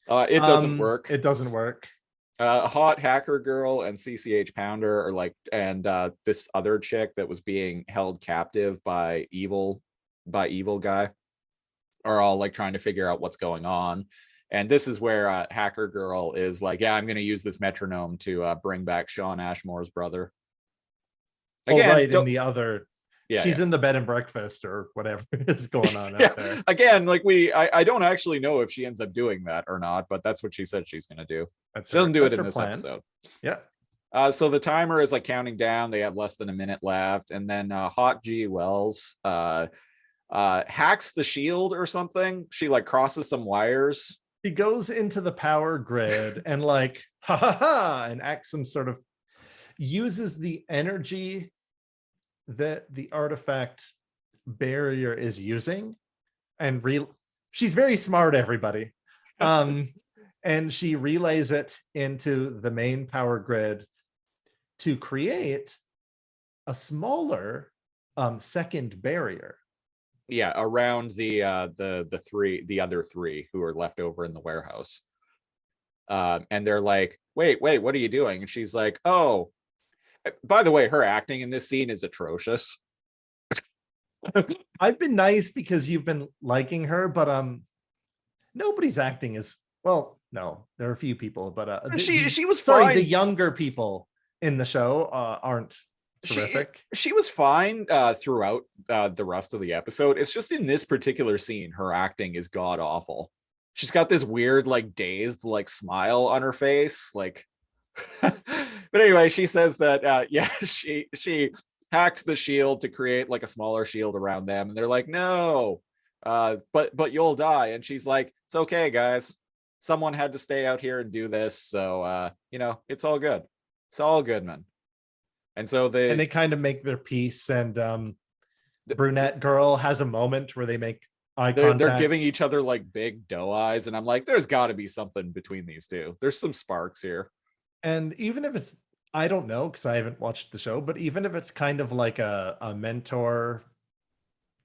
A: It doesn't work.
B: It doesn't work.
A: Hot hacker girl and CCH Pounder are like, and this other chick that was being held captive by evil guy are all like trying to figure out what's going on. And this is where hacker girl is like, yeah, I'm going to use this metronome to bring back Sean Ashmore's brother.
B: Again, right, in the other,
A: yeah,
B: she's in the bed and breakfast or whatever is going on
A: yeah.
B: out there.
A: Again, like I don't actually know if she ends up doing that or not, but that's what she said she's going to do. She doesn't do it in this episode.
B: Yeah.
A: So the timer is like counting down. They have less than a minute left, and then Hot G Wells hacks the shield or something. She like crosses some wires.
B: She goes into the power grid and like ha ha ha, and acts some sort of, uses the energy that the artifact barrier is using, and she's very smart, everybody. And she relays it into the main power grid to create a smaller second barrier.
A: Yeah, around the other three who are left over in the warehouse. And they're like, wait, what are you doing? And she's like, oh, by the way, her acting in this scene is atrocious.
B: I've been nice because you've been liking her, but nobody's acting is, well, no, there are a few people, but
A: she was
B: sorry,
A: fine.
B: The younger people in the show aren't terrific.
A: She was fine throughout the rest of the episode. It's just in this particular scene, her acting is god awful. She's got this weird, like dazed, like smile on her face, like. But anyway, she says that yeah, she hacked the shield to create like a smaller shield around them, and they're like, no, but you'll die. And she's like, it's okay, guys. Someone had to stay out here and do this, so you know, it's all good. It's all good, man. And so they
B: kind of make their peace, and the brunette girl has a moment where they make eye contact.
A: They're giving each other like big doe eyes, and I'm like, there's got to be something between these two. There's some sparks here.
B: And even if it's, I don't know, because I haven't watched the show, but even if it's kind of like a mentor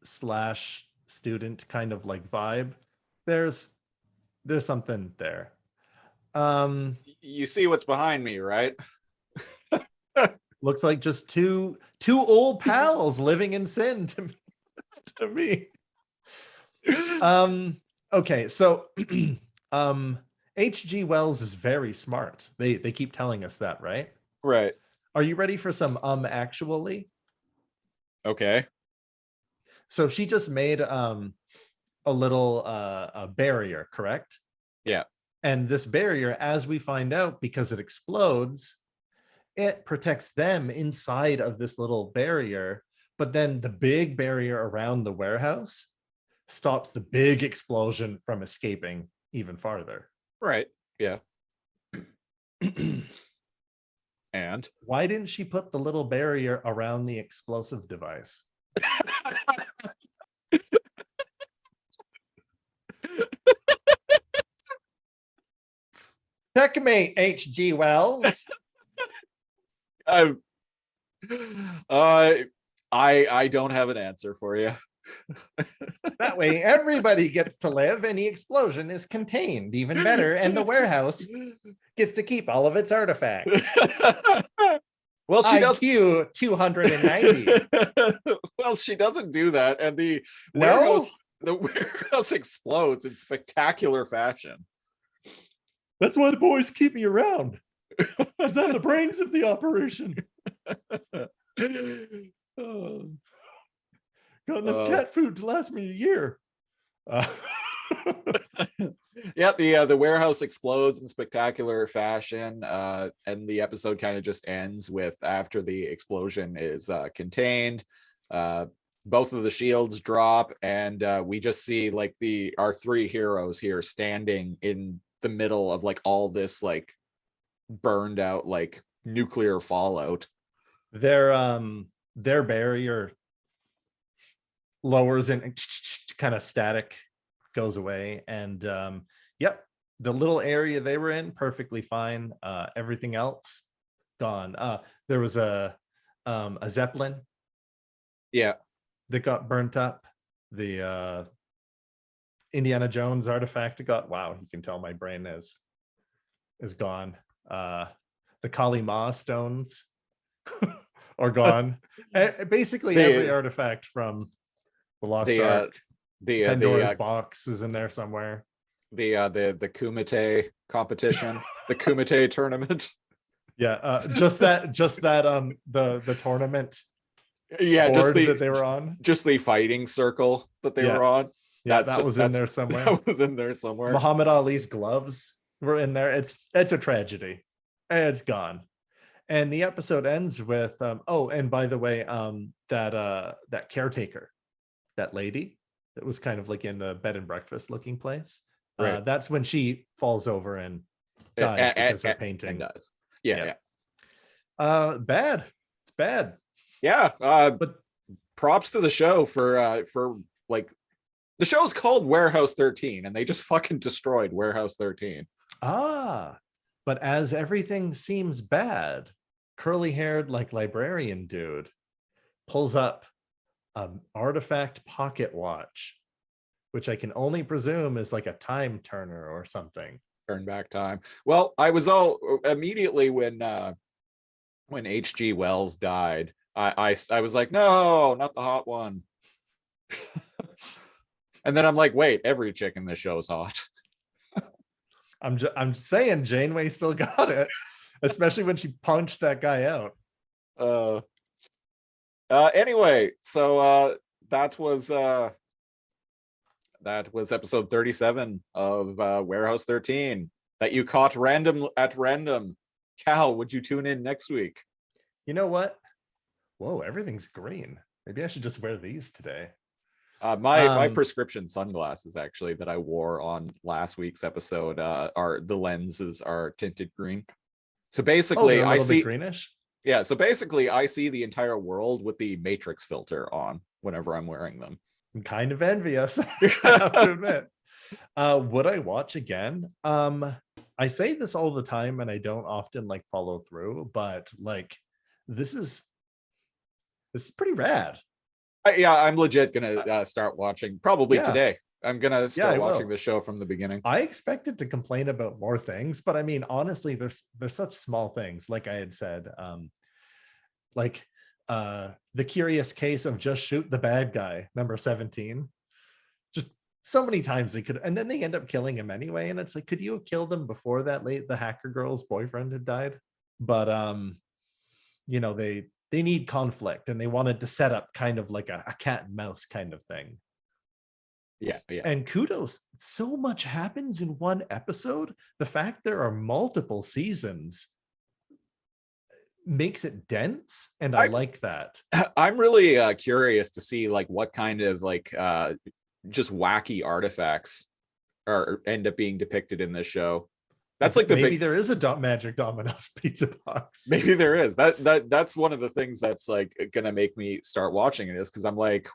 B: / student kind of like vibe, there's something there.
A: You see what's behind me, right?
B: Looks like just two old pals living in sin to me. Okay, so H.G. Wells is very smart. They keep telling us that, right?
A: Right.
B: Are you ready for some actually?
A: Okay.
B: So she just made a little a barrier, correct?
A: Yeah.
B: And this barrier, as we find out, because it explodes, it protects them inside of this little barrier, but then the big barrier around the warehouse stops the big explosion from escaping even farther.
A: Right. Yeah. And
B: why didn't she put the little barrier around the explosive device? Checkmate, H.G. Wells.
A: I don't have an answer for you.
B: That way everybody gets to live and the explosion is contained even better, and the warehouse gets to keep all of its artifacts.
A: Well, she does
B: IQ 290.
A: Well, she doesn't do that, and the warehouse explodes in spectacular fashion.
B: That's why the boys keep me around. Because I'm the brains of the operation. Got enough cat food to last me a year.
A: Yeah, the warehouse explodes in spectacular fashion, and the episode kind of just ends with, after the explosion is contained, both of the shields drop, and we just see like our three heroes here standing in the middle of like all this like burned out like nuclear fallout.
B: Their barrier lowers and kind of static goes away, and yep, the little area they were in perfectly fine. Everything else gone. There was a zeppelin
A: Yeah.
B: that got burnt up. The Indiana Jones artifact got, wow, you can tell my brain is gone. The Kali Ma stones are gone. Basically every artifact from the Lost Ark. Pandora's box is in there somewhere.
A: The Kumite competition, the Kumite tournament.
B: Yeah, just that the tournament
A: Yeah,
B: board that they were on.
A: Just the fighting circle that they were on.
B: Yeah, that was in there somewhere.
A: That was in there somewhere.
B: Muhammad Ali's gloves were in there. It's a tragedy. It's gone. And the episode ends with oh, and by the way, that caretaker, that lady that was kind of like in the bed and breakfast looking place. Right. That's when she falls over and dies because her painting
A: dies. Yeah.
B: Bad. It's bad.
A: Yeah. But props to the show for like, the show's called Warehouse 13 and they just fucking destroyed Warehouse 13.
B: But as everything seems bad, curly-haired like librarian dude pulls up an artifact pocket watch, which I can only presume is like a time turner or something.
A: Turn back time. Well, I was all immediately when H.G. Wells died, I was like, no, not the hot one. And then I'm like, wait, every chick in this show is hot.
B: I'm saying Janeway still got it, especially when she punched that guy out.
A: Anyway, so that was episode 37 of Warehouse 13 that you caught at random. Cal, would you tune in next week?
B: You know what? Whoa, everything's green. Maybe I should just wear these today.
A: My prescription sunglasses actually that I wore on last week's episode the lenses are tinted green. So basically I see
B: greenish.
A: Yeah, so basically I see the entire world with the matrix filter on whenever I'm wearing them.
B: I'm kind of envious, I have to admit. Would I watch again? I say this all the time and I don't often like follow through, but like this is pretty rad.
A: Yeah, I'm legit gonna start watching probably today. I'm gonna start watching the show from the beginning.
B: I expected to complain about more things, but I mean, honestly, there's such small things. Like I had said, the curious case of just shoot the bad guy, number 17. Just so many times they could, and then they end up killing him anyway. And it's like, could you have killed him before the hacker girl's boyfriend had died? But you know, they need conflict and they wanted to set up kind of like a cat and mouse kind of thing.
A: Yeah.
B: And kudos, so much happens in one episode. The fact there are multiple seasons makes it dense, and I like that.
A: I'm really curious to see like what kind of like just wacky artifacts end up being depicted in this show. That's like
B: maybe there is a magic Domino's pizza box.
A: Maybe there is. That's one of the things that's like gonna make me start watching it, is because I'm like,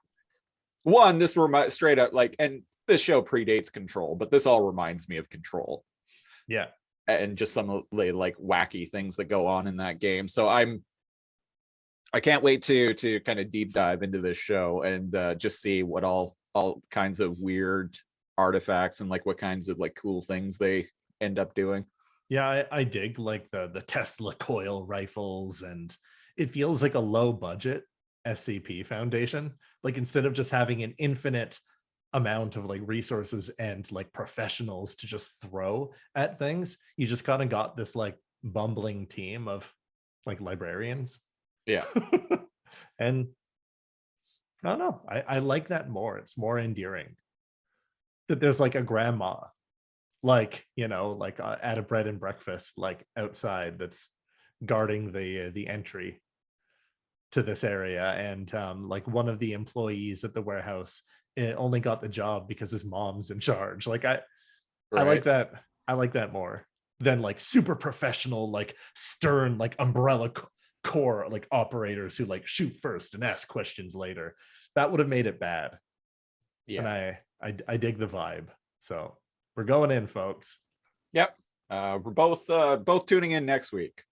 A: one, this straight up like, and this show predates Control, but this all reminds me of Control.
B: Yeah.
A: And just some of the like wacky things that go on in that game. So I can't wait to kind of deep dive into this show and just see what all kinds of weird artifacts and like what kinds of like cool things they end up doing.
B: Yeah, I dig like the Tesla coil rifles, and it feels like a low budget SCP Foundation. Like instead of just having an infinite amount of like resources and like professionals to just throw at things, you just kind of got this like bumbling team of like librarians.
A: Yeah.
B: And I don't know, I like that more. It's more endearing that there's like a grandma, like, you know, like at a bread and breakfast like outside, that's guarding the entry to this area, and like one of the employees at the warehouse only got the job because his mom's in charge. Like I like that more than like super professional, like stern, like umbrella core like operators who like shoot first and ask questions later. That would have made it bad. And I dig the vibe. So we're going in, folks.
A: Yep. We're both tuning in next week.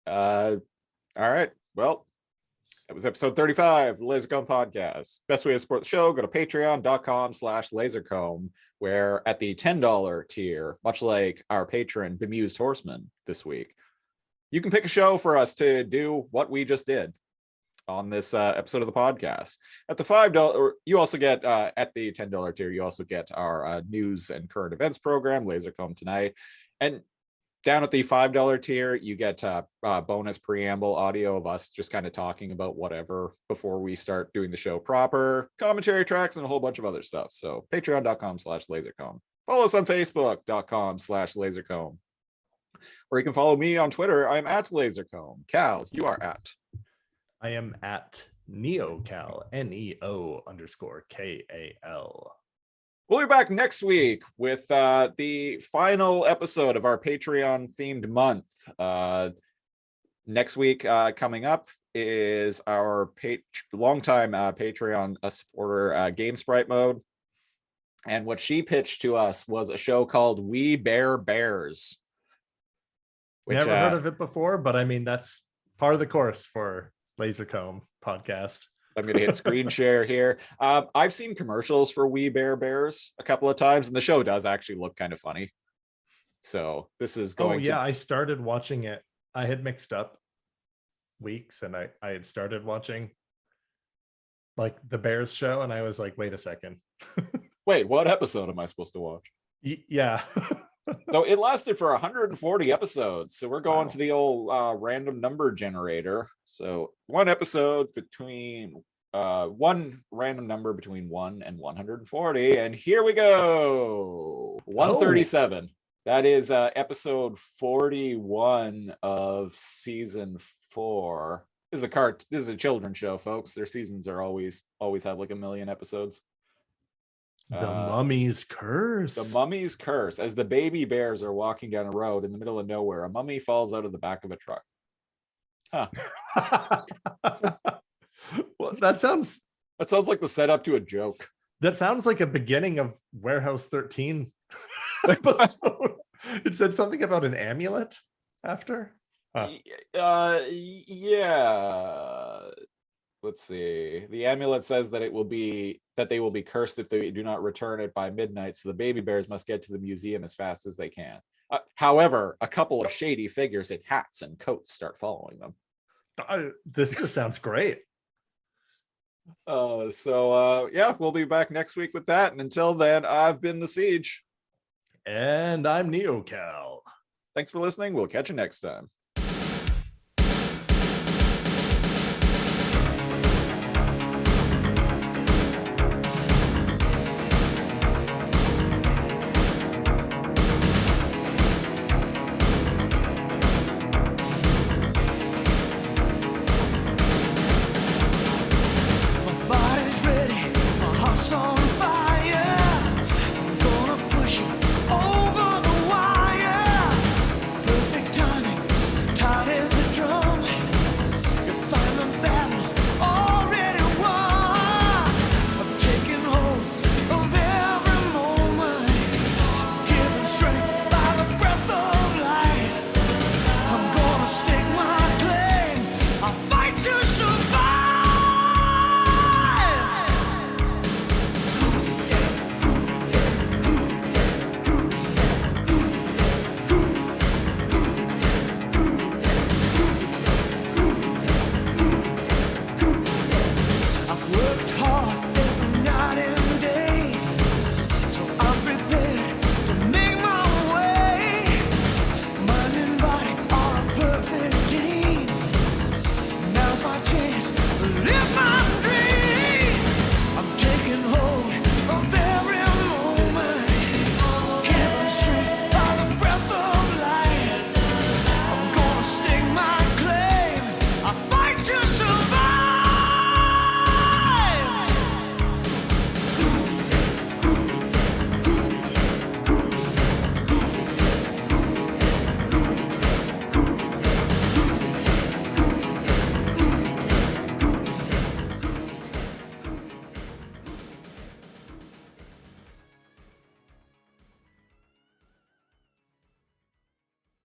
A: All right. Well, that was episode 35, the Lasercomb Podcast. Best way to support the show, go to patreon.com/lasercomb, where at the $10 tier, much like our patron Bemused Horseman this week, you can pick a show for us to do what we just did on this episode of the podcast. At the $5, you also get, at the $10 tier, you also get our news and current events program, Lasercomb Tonight. And down at the $5 tier, you get bonus preamble audio of us just kind of talking about whatever before we start doing the show proper, commentary tracks, and a whole bunch of other stuff. So patreon.com/lasercomb. Follow us on facebook.com/lasercomb. Or you can follow me on Twitter. I'm at Lasercomb. Cal, you are at?
B: I am at NeoCal, NEO_KAL.
A: We'll be back next week with the final episode of our Patreon themed month. Next week coming up is our longtime Patreon supporter, Game Sprite Mode. And what she pitched to us was a show called We Bear Bears.
B: Which, never heard of it before, but I mean, that's part of the course for Lasercomb Podcast.
A: I'm going to hit screen share here. I've seen commercials for We Bear Bears a couple of times, and the show does actually look kind of funny. So this is going
B: to... I started watching it. I had mixed up weeks, and I had started watching like the Bears show, and I was like, wait a second.
A: Wait, what episode am I supposed to watch?
B: Yeah.
A: So it lasted for 140 episodes. So we're going to the old random number generator. So one episode between one random number between 1 and 140. And here we go. 137. That is episode 41 of season 4. This is a children's show, folks. Their seasons are always have like 1 million episodes.
B: The Mummy's Curse.
A: The Mummy's Curse. As the baby bears are walking down a road in the middle of nowhere, a mummy falls out of the back of a truck. Huh.
B: Well, that sounds
A: like the setup to a joke.
B: That sounds like a beginning of Warehouse 13 episode. It said something about an amulet after.
A: Yeah. Let's see. The amulet says that they will be cursed if they do not return it by midnight. So the baby bears must get to the museum as fast as they can. However, a couple of shady figures in hats and coats start following them.
B: This just sounds great.
A: Yeah, we'll be back next week with that. And until then, I've been the Siege.
B: And I'm NeoCal.
A: Thanks for listening. We'll catch you next time.